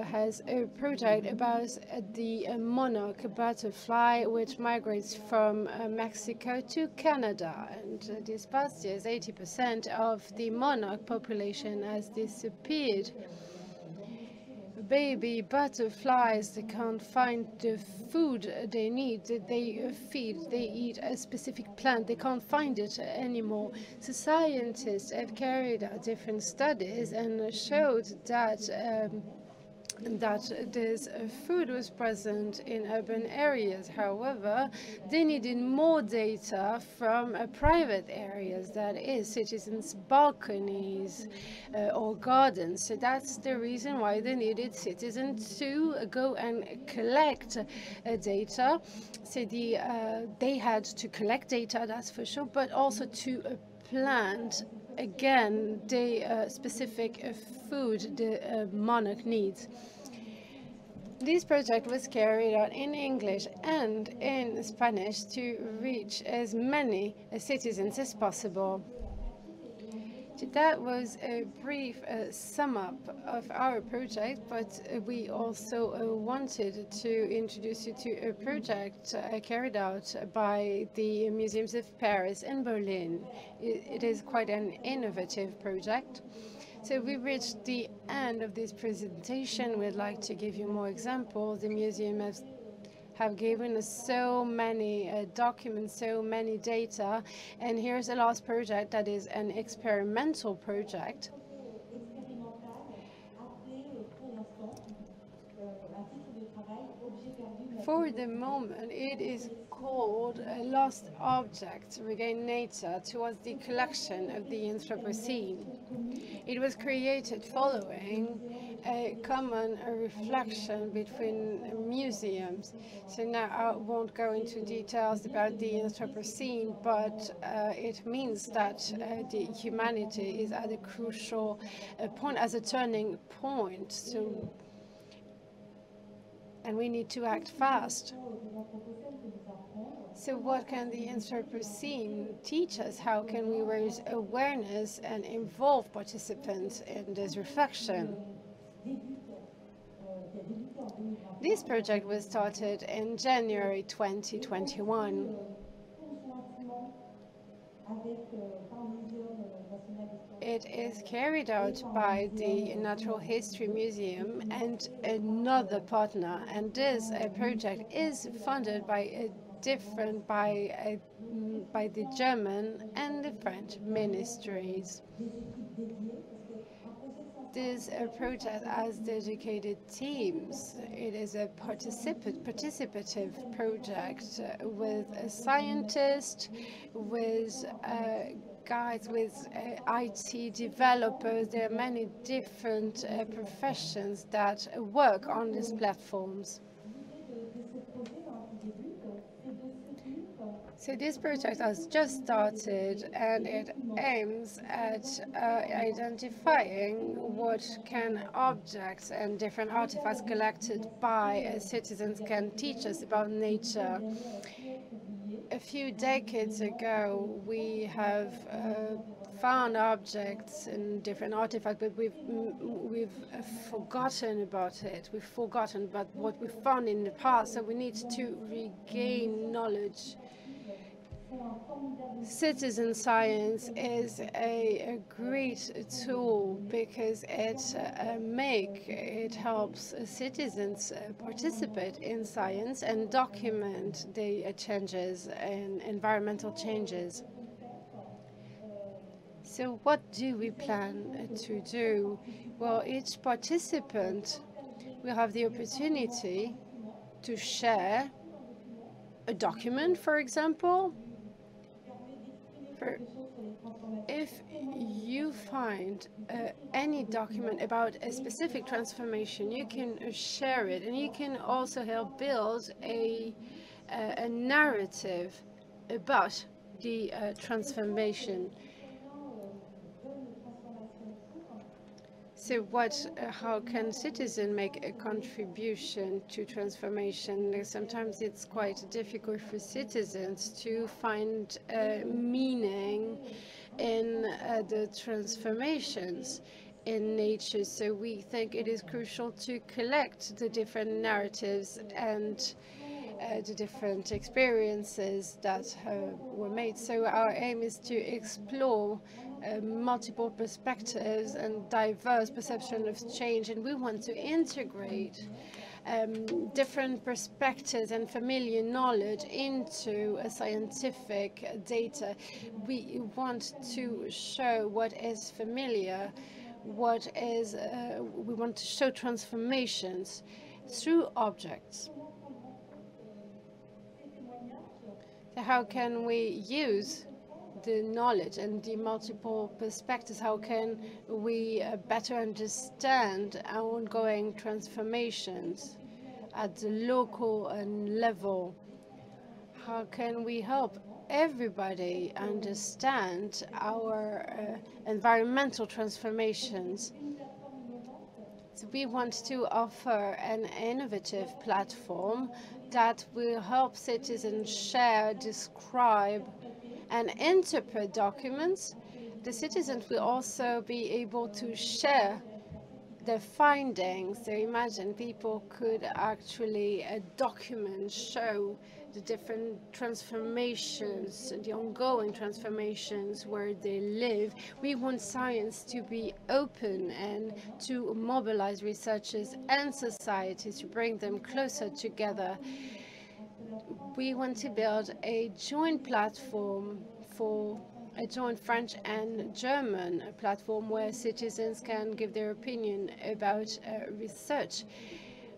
has a project about the monarch butterfly, which migrates from Mexico to Canada. And these past years, 80% of the monarch population has disappeared. Baby butterflies, they can't find the food they need. They eat a specific plant. They can't find it anymore. So scientists have carried out different studies and showed that this food was present in urban areas. However, they needed more data from private areas, that is, citizens' balconies or gardens. So that's the reason why they needed citizens to go and collect data. So they had to collect data, that's for sure, but also to plant again the specific food the monarch needs. This project was carried out in English and in Spanish to reach as many citizens as possible. So that was a brief sum up of our project, but we also wanted to introduce you to a project carried out by the Museums of Paris and Berlin. It is quite an innovative project. So we reached the end of this presentation. We'd like to give you more examples. The museum have given us so many documents, so many data. And here's the last project that is an experimental project. For the moment, it is called Lost Objects Regain Nature towards the collection of the Anthropocene. It was created following a common reflection between museums. So now I won't go into details about the Anthropocene, but it means that the humanity is at a crucial point, as a turning point. And we need to act fast. So what can the Anthropocene teach us? How can we raise awareness and involve participants in this reflection? This project was started in January 2021. It is carried out by the Natural History Museum and another partner, and this project is funded by the German and the French ministries. This project has dedicated teams. It is a participative project with scientists, with guides, with IT developers. There are many different professions that work on these platforms. So this project has just started, and it aims at identifying what can objects and different artifacts collected by citizens can teach us about nature. A few decades ago, we have found objects and different artifacts, but we've forgotten about it. We've forgotten about what we found in the past, so we need to regain knowledge. Citizen science is a great tool because it helps citizens participate in science and document the changes and environmental changes. So what do we plan to do? Well, each participant will have the opportunity to share a document, for example. If you find any document about a specific transformation, you can share it, and you can also help build a narrative about the transformation. So how can citizens make a contribution to transformation? Sometimes it's quite difficult for citizens to find meaning in the transformations in nature. So we think it is crucial to collect the different narratives and the different experiences that were made. So our aim is to explore multiple perspectives and diverse perception of change, and we want to integrate different perspectives and familiar knowledge into a scientific data. We want to show what is familiar, what is, we want to show transformations through objects. So how can we use the knowledge and the multiple perspectives? How can we better understand our ongoing transformations at the local and level? How can we help everybody understand our environmental transformations? So we want to offer an innovative platform that will help citizens share, describe, and interpret documents. The citizens will also be able to share their findings. So imagine people could actually document, show the different transformations, the ongoing transformations where they live. We want science to be open and to mobilize researchers and societies to bring them closer together. We want to build a joint platform for a joint French and German platform where citizens can give their opinion about research.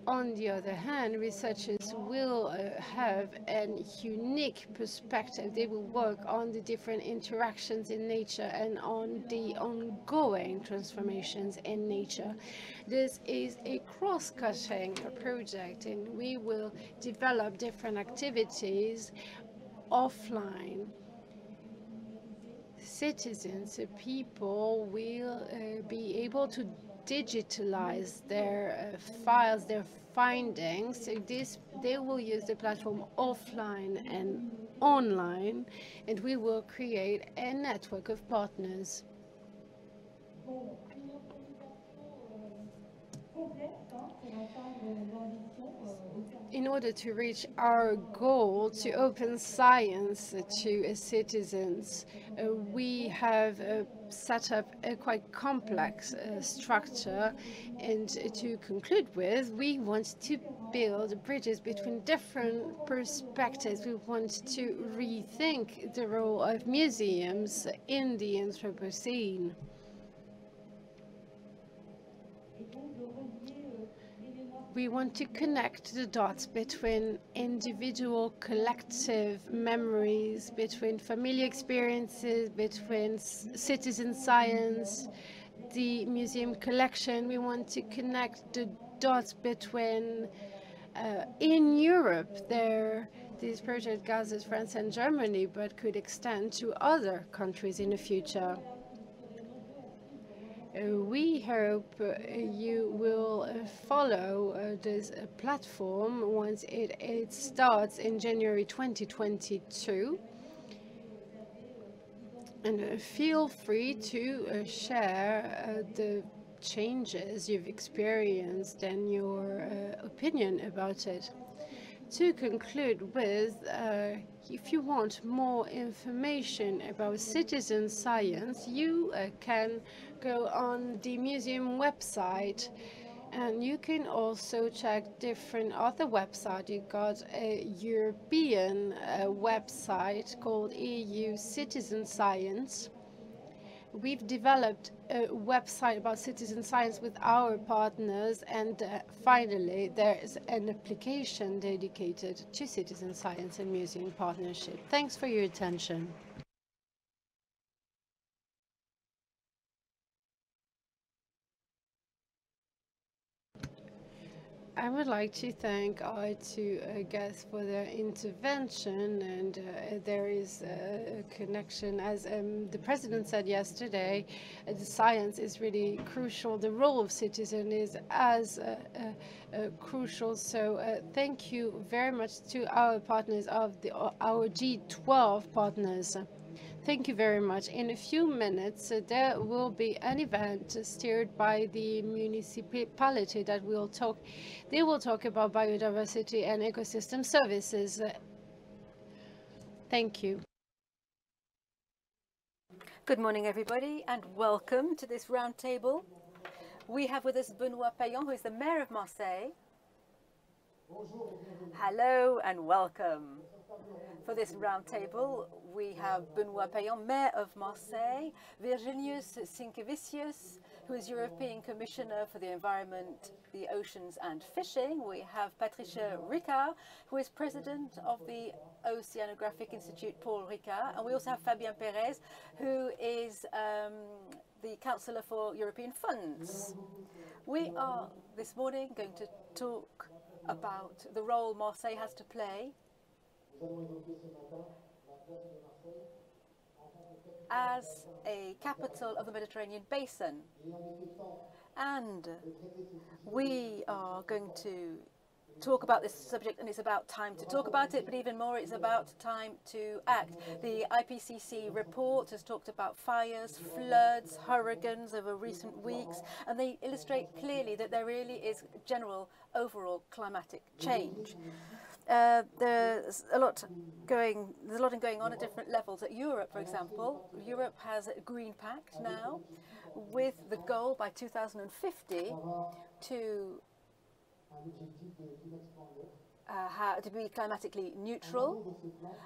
On the other hand, researchers will have a unique perspective. They will work on the different interactions in nature and on the ongoing transformations in nature. This is a cross-cutting project, and we will develop different activities offline. Citizens, people will be able to digitalize their files, their findings. So they will use the platform offline and online, and we will create a network of partners. In order to reach our goal to open science to citizens, we have set up a quite complex structure. And to conclude with, we want to build bridges between different perspectives. We want to rethink the role of museums in the Anthropocene. We want to connect the dots between individual collective memories, between familiar experiences, between citizen science, the museum collection. We want to connect the dots between, in Europe, this project gathers France and Germany, but could extend to other countries in the future. We hope you will follow this platform once it starts in January 2022. And feel free to share the changes you've experienced and your opinion about it. To conclude with, if you want more information about citizen science, you can go on the museum website, and you can also check different other websites. You've got a European website called EU Citizen Science. We've developed a website about citizen science with our partners, and finally there is an application dedicated to citizen science and museum partnership. Thanks for your attention. I would like to thank our two guests for their intervention, and there is a connection. As the President said yesterday, the science is really crucial. The role of citizen is as crucial. So thank you very much to our partners of our G12 partners. Thank you very much. In a few minutes, there will be an event steered by the municipality that will talk. They will talk about biodiversity and ecosystem services. Thank you. Good morning, everybody, and welcome to this roundtable. We have with us Benoît Payan, who is the mayor of Marseille. Hello and welcome. For this roundtable, we have Benoît Payan, mayor of Marseille, Virginius Sinkevicius, who is European Commissioner for the Environment, the Oceans and Fishing. We have Patricia Rickar, who is President of the Oceanographic Institute, Paul Rickar. And we also have Fabien Perez, who is the Councillor for European Funds. We are, this morning, going to talk about the role Marseille has to play as a capital of the Mediterranean basin. And we are going to talk about this subject, and it's about time to talk about it, but even more, it's about time to act. The IPCC report has talked about fires, floods, hurricanes over recent weeks, and they illustrate clearly that there really is general overall climatic change. There's a lot going on at different levels. At Europe, for example, Europe has a Green Pact now, with the goal by 2050 to be climatically neutral,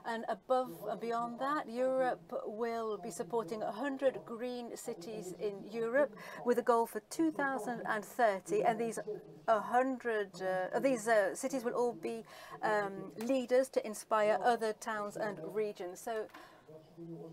and above and beyond that, Europe will be supporting 100 green cities in Europe with a goal for 2030, and these 100 of these cities will all be leaders to inspire other towns and regions. So,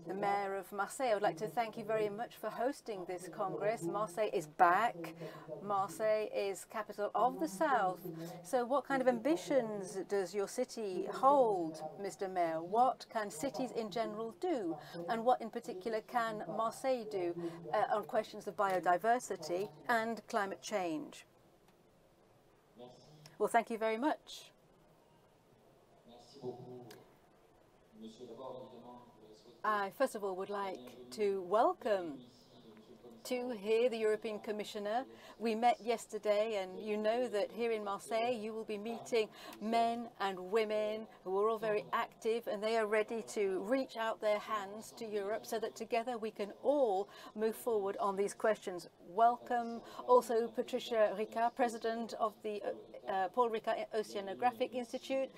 the Mayor of Marseille, I would like to thank you very much for hosting this Congress. Marseille is back. Marseille is capital of the South. So what kind of ambitions does your city hold, Mr. Mayor? What can cities in general do? And what in particular can Marseille do on questions of biodiversity and climate change? Well, thank you very much. I first of all would like to welcome here the European Commissioner. We met yesterday, and you know that here in Marseille you will be meeting men and women who are all very active, and they are ready to reach out their hands to Europe so that together we can all move forward on these questions. Welcome also Patricia Rickar, President of the Paul Rickar Oceanographic Institute.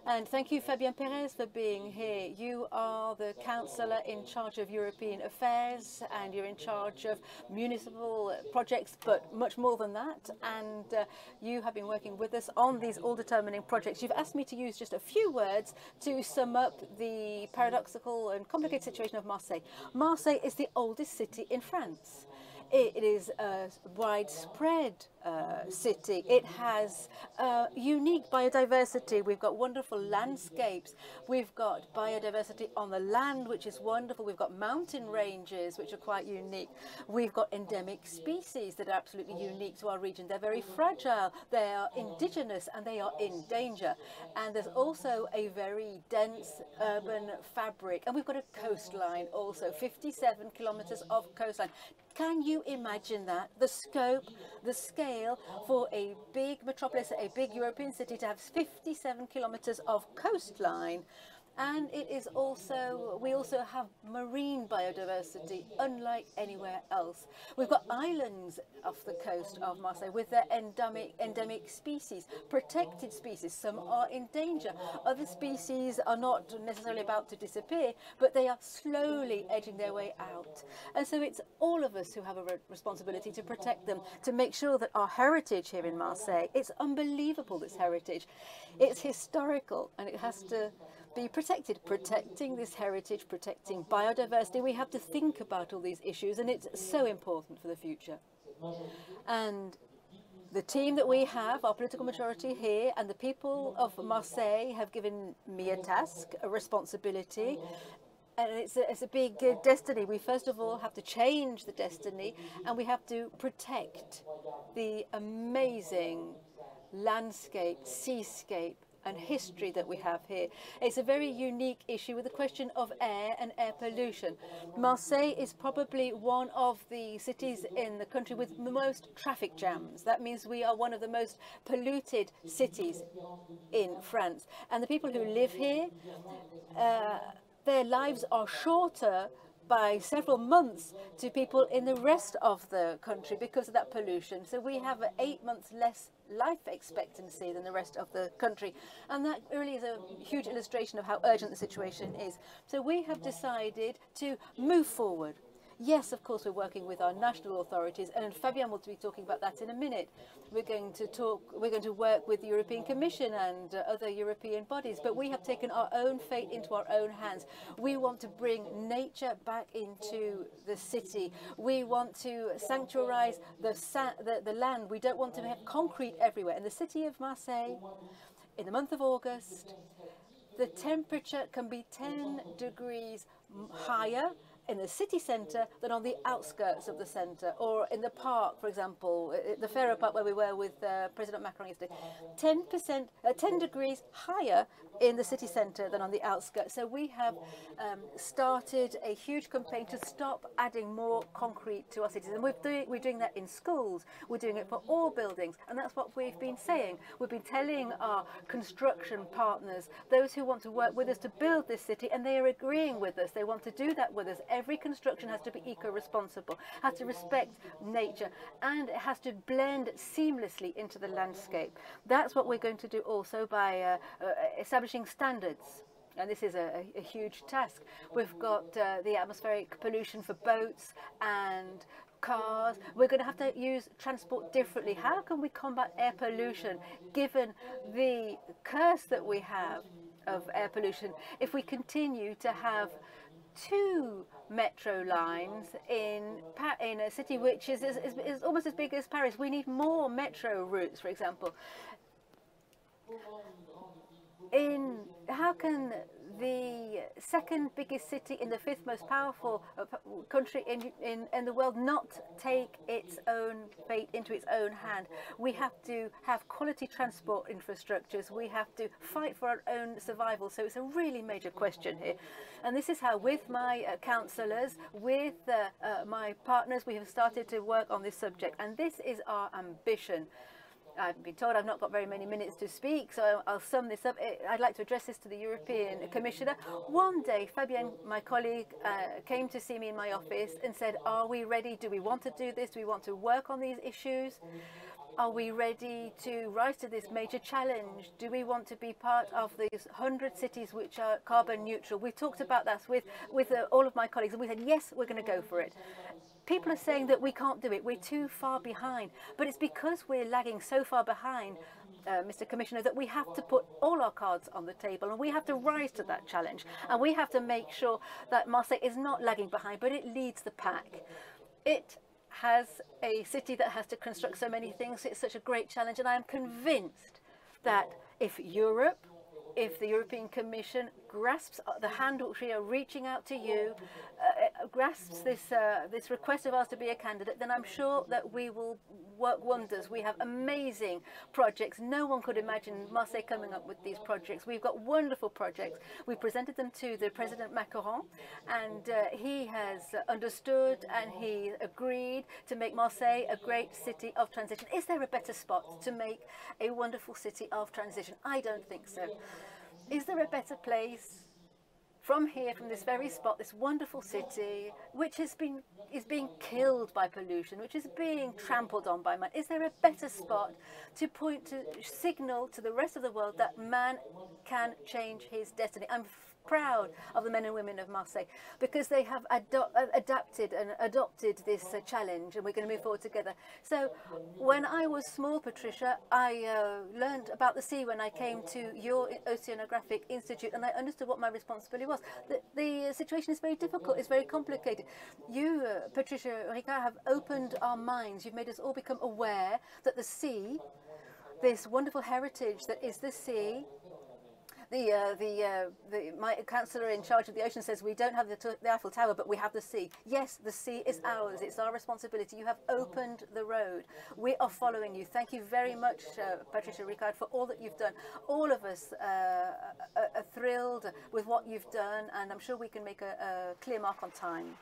And thank you, Fabien Perez, for being here. You are the councillor in charge of European affairs, and you're in charge of municipal projects, but much more than that. And you have been working with us on these all-determining projects. You've asked me to use just a few words to sum up the paradoxical and complicated situation of Marseille. Marseille is the oldest city in France. It is a widespread city. It has unique biodiversity. We've got wonderful landscapes. We've got biodiversity on the land, which is wonderful. We've got mountain ranges, which are quite unique. We've got endemic species that are absolutely unique to our region. They're very fragile. They are indigenous, and they are in danger. And there's also a very dense urban fabric. And we've got a coastline also, 57 kilometers of coastline. Can you imagine that? The scope, the scale for a big metropolis, a big European city to have 57 kilometers of coastline. And it is also, we also have marine biodiversity, unlike anywhere else. We've got islands off the coast of Marseille with their endemic species, protected species. Some are in danger. Other species are not necessarily about to disappear, but they are slowly edging their way out. And so it's all of us who have a responsibility to protect them, to make sure that our heritage here in Marseille, it's unbelievable, this heritage. It's historical, and it has to be protected. Protecting this heritage, protecting biodiversity, we have to think about all these issues, and it's so important for the future. And the team that we have, our political majority here, and the people of Marseille have given me a task, a responsibility, and it's a big destiny. We first of all have to change the destiny, and we have to protect the amazing landscape, seascape, and history that we have here. It's a very unique issue with the question of air and air pollution. Marseille is probably one of the cities in the country with the most traffic jams. That means we are one of the most polluted cities in France. And the people who live here, their lives are shorter by several months to people in the rest of the country because of that pollution. So we have 8 months less life expectancy than the rest of the country. And that really is a huge illustration of how urgent the situation is. So we have decided to move forward. Yes, of course, we're working with our national authorities, and Fabien will be talking about that in a minute. We're going to work with the European Commission and other European bodies, but we have taken our own fate into our own hands. We want to bring nature back into the city. We want to sanctuarize the land. We don't want to have concrete everywhere. In the city of Marseille, in the month of August, the temperature can be 10 degrees higher in the city centre than on the outskirts of the centre, or in the park, for example, the Faro Park where we were with President Macron yesterday. 10 degrees higher in the city centre than on the outskirts. So we have started a huge campaign to stop adding more concrete to our cities. And we're doing that in schools. We're doing it for all buildings. And that's what we've been saying. We've been telling our construction partners, those who want to work with us to build this city, and they are agreeing with us. They want to do that with us. Every construction has to be eco-responsible, has to respect nature, and it has to blend seamlessly into the landscape. That's what we're going to do also by establishing standards. And this is a huge task. We've got the atmospheric pollution for boats and cars. We're going to have to use transport differently. How can we combat air pollution given the curse that we have of air pollution if we continue to have 2 metro lines in a city which is almost as big as Paris? We need more metro routes, for example. How can the second biggest city in the 5th most powerful country in the world not take its own fate into its own hand? We have to have quality transport infrastructures. We have to fight for our own survival. So it's a really major question here. And this is how, with my councillors, with my partners, we have started to work on this subject. And this is our ambition. I've been told I've not got very many minutes to speak, so I'll sum this up. I'd like to address this to the European Commissioner. One day, Fabien, my colleague, came to see me in my office and said, are we ready? Do we want to do this? Do we want to work on these issues? Are we ready to rise to this major challenge? Do we want to be part of these 100 cities which are carbon neutral? We talked about that with all of my colleagues, and we said, yes, we're going to go for it. People are saying that we can't do it. We're too far behind. But it's because we're lagging so far behind, Mr. Commissioner, that we have to put all our cards on the table, and we have to rise to that challenge. And we have to make sure that Marseille is not lagging behind, but it leads the pack. It has a city that has to construct so many things. It's such a great challenge. And I am convinced that if the European Commission grasps the hand which we are reaching out to you, grasps this request of ours to be a candidate, then I'm sure that we will work wonders. We have amazing projects. No one could imagine Marseille coming up with these projects. We've got wonderful projects. We presented them to the President Macron, and he has understood and he agreed to make Marseille a great city of transition. Is there a better spot to make a wonderful city of transition? I don't think so. Is there a better place from here, from this very spot, this wonderful city, which is being killed by pollution, which is being trampled on by man? Is there a better spot to signal to the rest of the world that man can change his destiny? I'm proud of the men and women of Marseille because they have adapted and adopted this challenge, and we're going to move forward together. So when I was small, Patricia, I learned about the sea when I came to your Oceanographic Institute, and I understood what my responsibility was. The situation is very difficult, it's very complicated. You, Patricia, Rickar, have opened our minds. You've made us all become aware that the sea, this wonderful heritage that is the sea, My councillor in charge of the ocean says we don't have the Eiffel Tower, but we have the sea. Yes, the sea is ours. It's our responsibility. You have opened the road. We are following you. Thank you very much, Patricia, Rickar, for all that you've done. All of us are thrilled with what you've done, and I'm sure we can make a clear mark on time.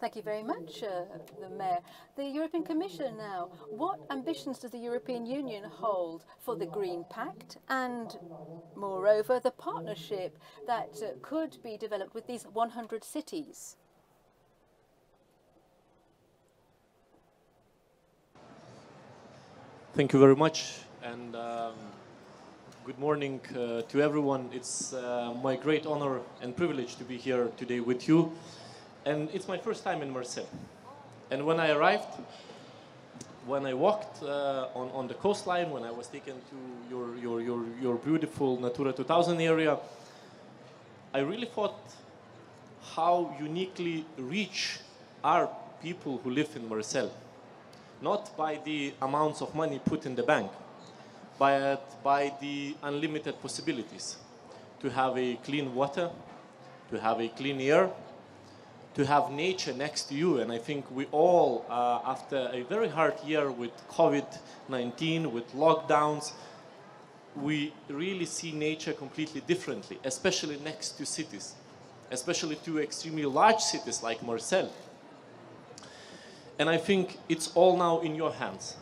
Thank you very much, the Mayor. The European Commission now, what ambitions does the European Union hold for the Green Pact and, moreover, the partnership that could be developed with these 100 cities? Thank you very much, and good morning to everyone. It's my great honor and privilege to be here today with you. And it's my first time in Marseille. And when I arrived, when I walked on the coastline, when I was taken to your beautiful Natura 2000 area, I really thought how uniquely rich are people who live in Marseille. Not by the amounts of money put in the bank, but by the unlimited possibilities to have a clean water, to have a clean air, to have nature next to you. And I think we all, after a very hard year with COVID-19, with lockdowns, we really see nature completely differently, especially next to cities, especially to extremely large cities like Marseille. And I think it's all now in your hands.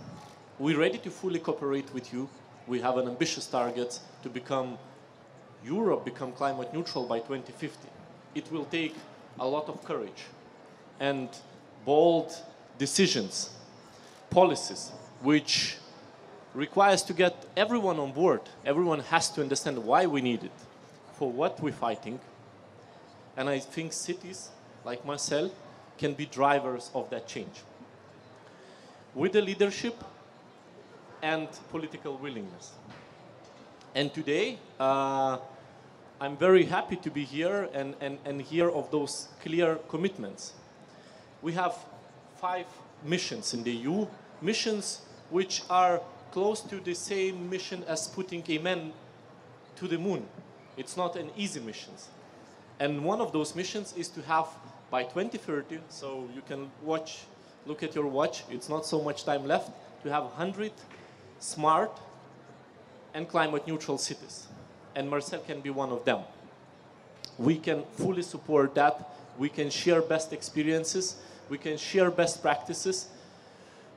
We're ready to fully cooperate with you. We have an ambitious target to become climate neutral by 2050. It will take a lot of courage and bold decisions, policies, which requires to get everyone on board. Everyone has to understand why we need it, for what we're fighting. And I think cities like Marseille can be drivers of that change, with the leadership and political willingness. And today, I'm very happy to be here and hear of those clear commitments. We have 5 missions in the EU, missions which are close to the same mission as putting a man to the moon. It's not an easy mission. And one of those missions is to have, by 2030, so you can look at your watch, it's not so much time left, to have 100 smart and climate neutral cities. And Marseille can be one of them. We can fully support that. We can share best experiences. We can share best practices.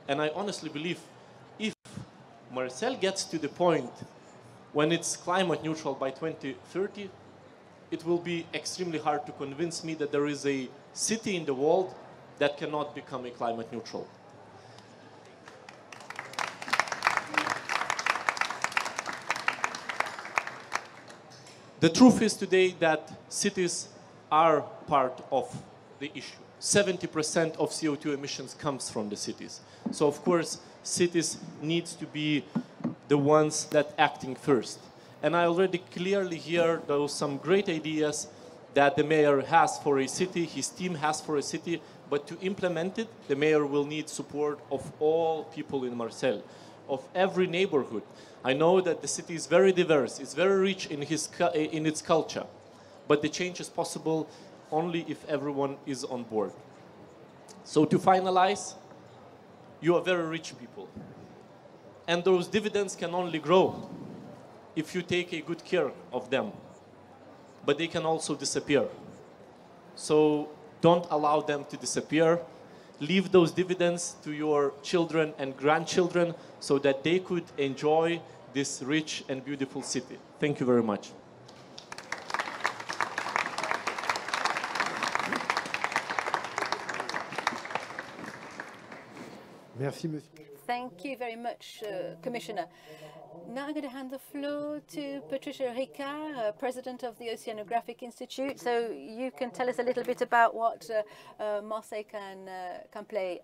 And I honestly believe if Marseille gets to the point when it's climate neutral by 2030, it will be extremely hard to convince me that there is a city in the world that cannot become a climate neutral. The truth is today that cities are part of the issue. 70% of CO2 emissions comes from the cities. So of course, cities need to be the ones that acting first. And I already clearly hear those some great ideas that the mayor has for a city, his team has for a city, but to implement it, the mayor will need support of all people in Marseille, of every neighborhood. I know that the city is very diverse, it's very rich in its culture, but the change is possible only if everyone is on board. So to finalize, you are very rich people. And those dividends can only grow if you take a good care of them. But they can also disappear. So don't allow them to disappear. Leave those dividends to your children and grandchildren so that they could enjoy this rich and beautiful city. Thank you very much. Merci, monsieur. Thank you very much, Commissioner. Now I'm going to hand the floor to Patricia Rickar, President of the Oceanographic Institute, so you can tell us a little bit about what Marseille can play.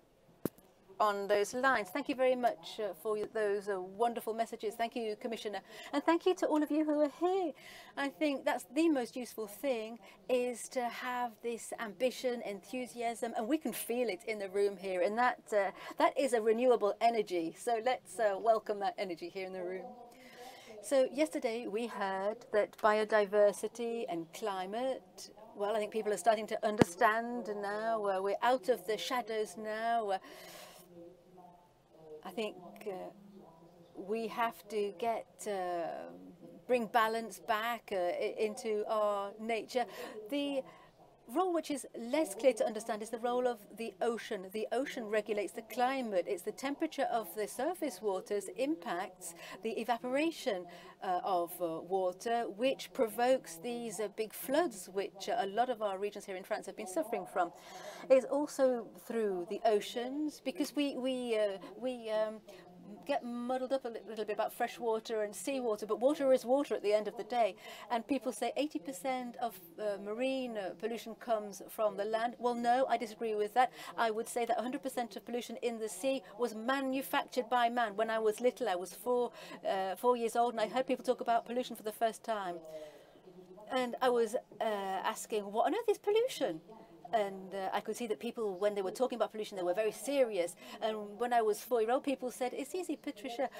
on those lines. Thank you very much for those wonderful messages. Thank you, Commissioner. And thank you to all of you who are here. I think that's the most useful thing, is to have this ambition, enthusiasm, and we can feel it in the room here. And that is a renewable energy. So let's welcome that energy here in the room. So yesterday we heard that biodiversity and climate, well, I think people are starting to understand now. We're out of the shadows now. I think we have to bring balance back into our nature. The role which is less clear to understand is the role of the ocean. The ocean regulates the climate. It's the temperature of the surface waters impacts the evaporation of water, which provokes these big floods, which a lot of our regions here in France have been suffering from. It's also through the oceans, because we get muddled up a little bit about fresh water and seawater, but water is water at the end of the day. And people say 80% of marine pollution comes from the land. Well, no, I disagree with that. I would say that 100% of pollution in the sea was manufactured by man. When I was little, I was 4 years old, and I heard people talk about pollution for the first time. And I was asking, what on earth is pollution? And I could see that people, when they were talking about pollution, they were very serious. And when I was 4-year-old, people said, it's easy, Patricia.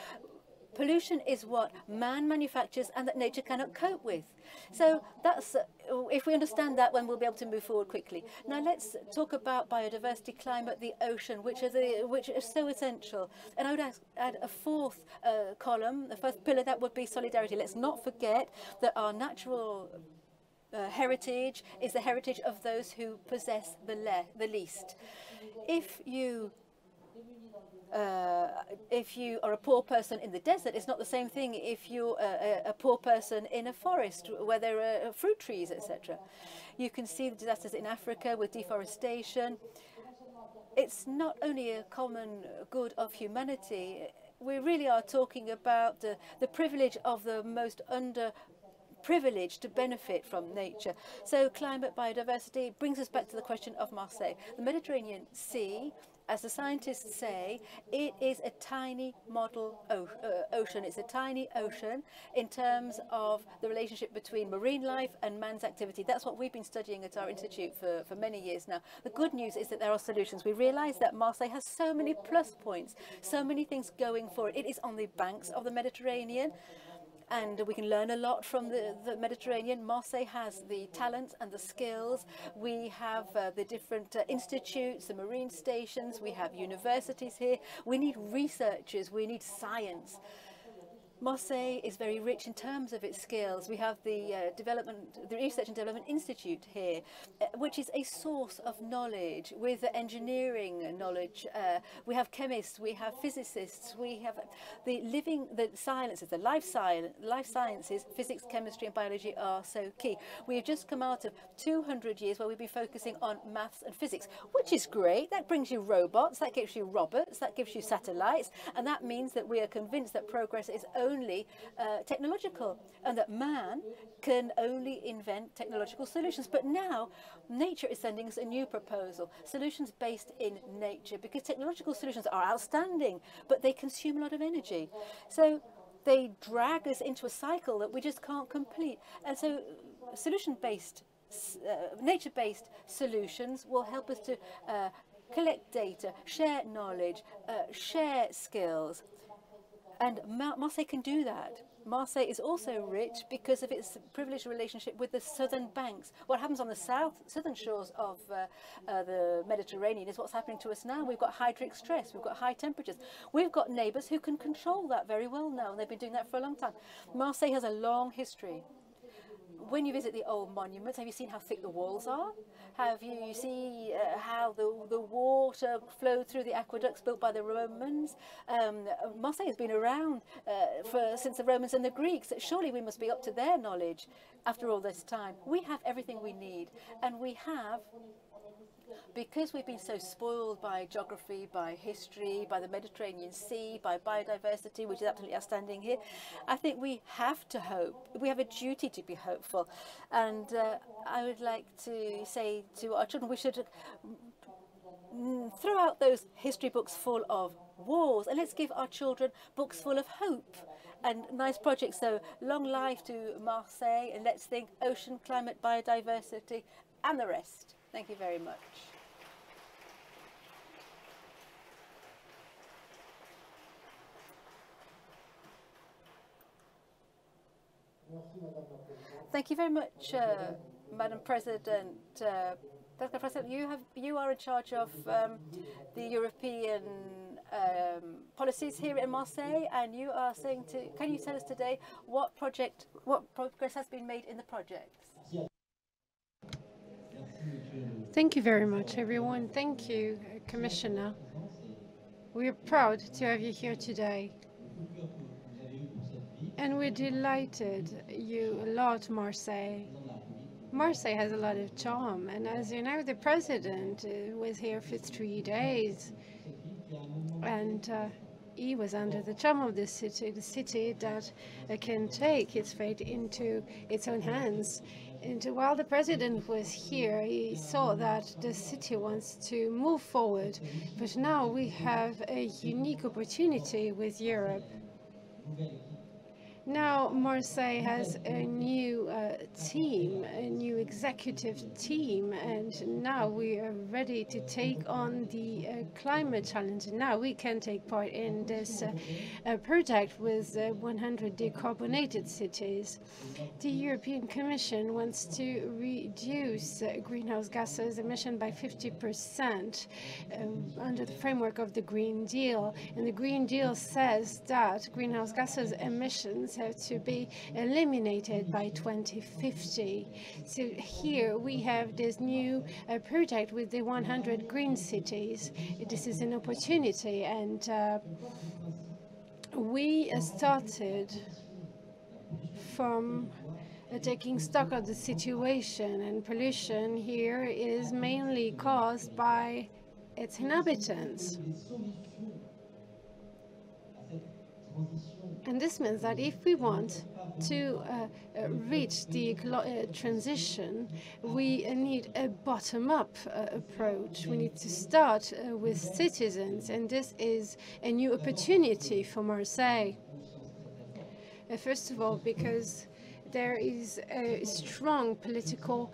Pollution is what man manufactures and that nature cannot cope with. So that's, if we understand that, then we'll be able to move forward quickly. Now let's talk about biodiversity, climate, the ocean, which are so essential. And I would add a fourth column, the first pillar, that would be solidarity. Let's not forget that our natural heritage is the heritage of those who possess the least. If you are a poor person in the desert, it's not the same thing if you're a poor person in a forest where there are fruit trees, etc. You can see the disasters in Africa with deforestation. It's not only a common good of humanity. We really are talking about the privilege of the most underprivileged to benefit from nature. So climate, biodiversity brings us back to the question of Marseille. The Mediterranean Sea, as the scientists say, it is a tiny model ocean. It's a tiny ocean in terms of the relationship between marine life and man's activity. That's what we've been studying at our institute for many years now. The good news is that there are solutions. We realize that Marseille has so many plus points, so many things going for it. It is on the banks of the Mediterranean, and we can learn a lot from the Mediterranean. Marseille has the talent and the skills. We have the different institutes, the marine stations. We have universities here. We need researchers. We need science. Marseille is very rich in terms of its skills. We have the Research and Development Institute here, which is a source of knowledge with engineering knowledge. We have chemists, we have physicists, we have the sciences, the life sciences, physics, chemistry and biology are so key. We have just come out of 200 years where we've been focusing on maths and physics, which is great. That brings you robots, that gives you robots, that gives you satellites, and that means that we are convinced that progress is only technological, and that man can only invent technological solutions. But now nature is sending us a new proposal, solutions based in nature, because technological solutions are outstanding, but they consume a lot of energy. So they drag us into a cycle that we just can't complete. And so solution-based, nature-based solutions will help us to collect data, share knowledge, share skills. And Marseille can do that. Marseille is also rich because of its privileged relationship with the southern banks. What happens on the southern shores of the Mediterranean is what's happening to us now. We've got hydric stress, we've got high temperatures. We've got neighbours who can control that very well now, and they've been doing that for a long time. Marseille has a long history. When you visit the old monuments, have you seen how thick the walls are? Have you seen how the water flowed through the aqueducts built by the Romans? Marseille has been around since the Romans and the Greeks. Surely we must be up to their knowledge after all this time. We have everything we need, and we have, because we've been so spoiled by geography, by history, by the Mediterranean Sea, by biodiversity, which is absolutely outstanding here, I think we have to hope. We have a duty to be hopeful. And I would like to say to our children, we should throw out those history books full of wars, and let's give our children books full of hope and nice projects. So long life to Marseille, and let's think ocean, climate, biodiversity, and the rest. Thank you very much. Thank you very much, Madam President. Dr. President, you are in charge of the European policies here in Marseille, and you are saying to. Can you tell us today what progress has been made in the projects? Thank you very much, everyone. Thank you, Commissioner. We are proud to have you here today. And we're delighted you love Marseille. Marseille has a lot of charm, and as you know, the president was here for 3 days, and he was under the charm of the city that can take its fate into its own hands. And while the president was here, he saw that the city wants to move forward, but now we have a unique opportunity with Europe. Now Marseille has a new team, a new executive team, and now we are ready to take on the climate challenge. Now we can take part in this project with 100 decarbonated cities. The European Commission wants to reduce greenhouse gases emission by 50% under the framework of the Green Deal. And the Green Deal says that greenhouse gases emissions have to be eliminated by 2050. So here we have this new project with the 100 green cities. This is an opportunity, and we started from taking stock of the situation, and pollution here is mainly caused by its inhabitants. And this means that if we want to reach the transition, we need a bottom-up approach. We need to start with citizens, and this is a new opportunity for Marseille. First of all, because there is a strong political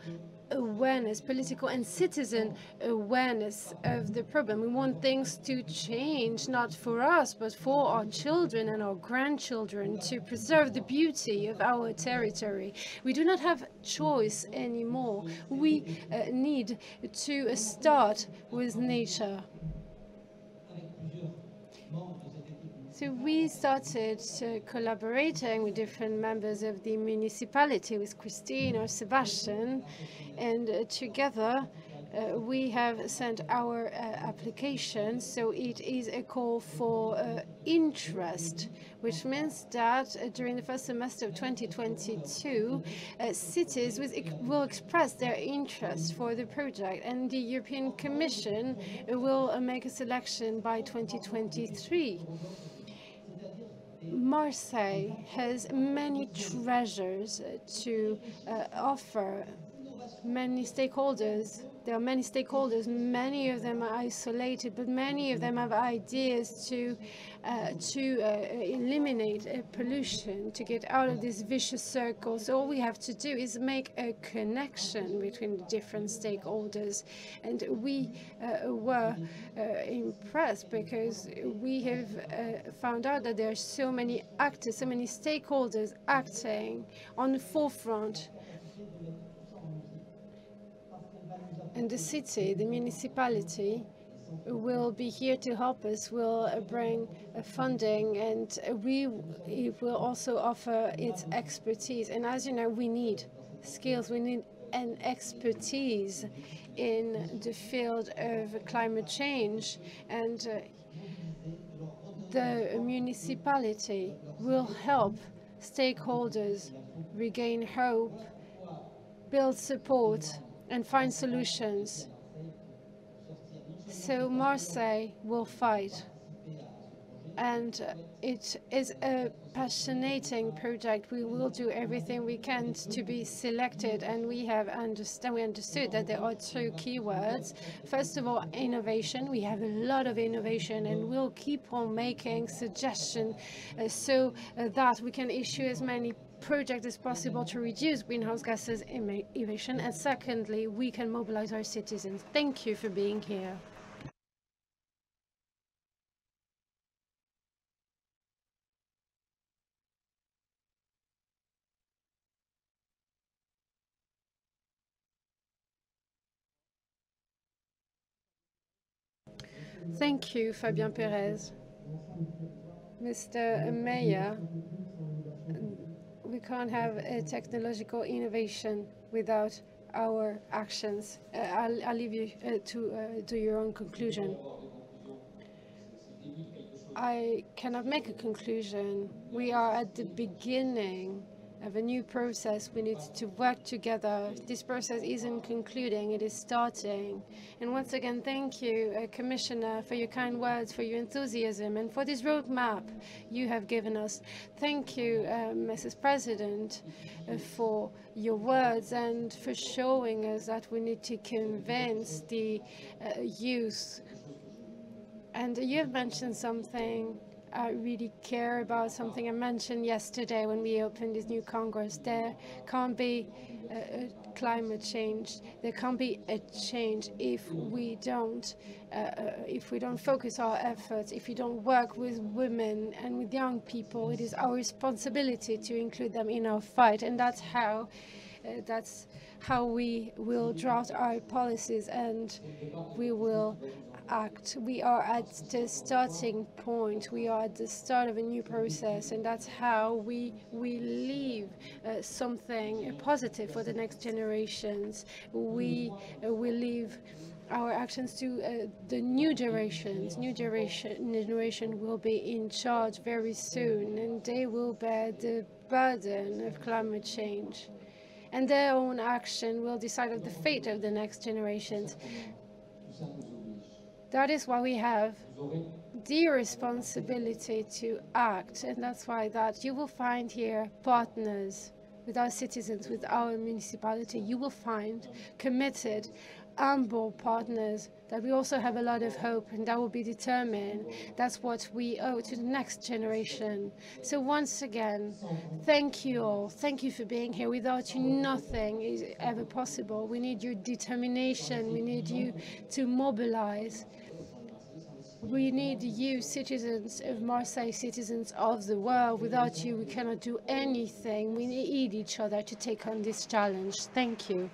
awareness, political and citizen awareness of the problem. We want things to change, not for us, but for our children and our grandchildren, to preserve the beauty of our territory. We do not have choice anymore. We need to start with nature. So we started collaborating with different members of the municipality, with Christine or Sebastian, and together we have sent our application. So it is a call for interest, which means that during the first semester of 2022, cities will express their interest for the project, and the European Commission will make a selection by 2023. Marseille has many treasures to offer many stakeholders. There are many stakeholders. Many of them are isolated, but many of them have ideas to eliminate pollution, to get out of this vicious circle. So all we have to do is make a connection between the different stakeholders. And we were impressed because we have found out that there are so many actors, so many stakeholders acting on the forefront. And the city, the municipality, will be here to help us, will bring funding, and it will also offer its expertise. And as you know, we need skills, we need an expertise in the field of climate change. And the municipality will help stakeholders regain hope, build support, and find solutions. So Marseille will fight and it is a fascinating project. We will do everything we can to be selected, and we understood that there are two keywords. First of all, innovation. We have a lot of innovation, and we'll keep on making suggestions so that we can issue as many projects as possible to reduce greenhouse gases emission. And secondly, we can mobilize our citizens. Thank you for being here. Thank you, Fabien Perez. Mr. Mayor, we can't have a technological innovation without our actions. I'll leave you to your own conclusion. I cannot make a conclusion. We are at the beginning of a new process. We need to work together. This process isn't concluding, it is starting. And once again, thank you, Commissioner, for your kind words, for your enthusiasm, and for this roadmap you have given us. Thank you, Mrs. President, for your words and for showing us that we need to convince the youth. And you have mentioned something I really care about, something I mentioned yesterday when we opened this new Congress. There can't be climate change. There can't be a change if we don't focus our efforts, if we don't work with women and with young people. It is our responsibility to include them in our fight, and that's how we will draft our policies, and we will act. We are at the starting point. We are at the start of a new process, and that's how we leave something positive for the next generations. We will leave our actions to the new generations. New generation will be in charge very soon, and they will bear the burden of climate change. And their own action will decide on the fate of the next generations. That is why we have the responsibility to act, and that's why that you will find here partners with our citizens, with our municipality. You will find committed, humble partners that we also have a lot of hope, and that will be determined. That's what we owe to the next generation. So once again, thank you all. Thank you for being here. Without you, nothing is ever possible. We need your determination. We need you to mobilize. We need you, citizens of Marseille, citizens of the world. Without you, we cannot do anything. We need each other to take on this challenge. Thank you.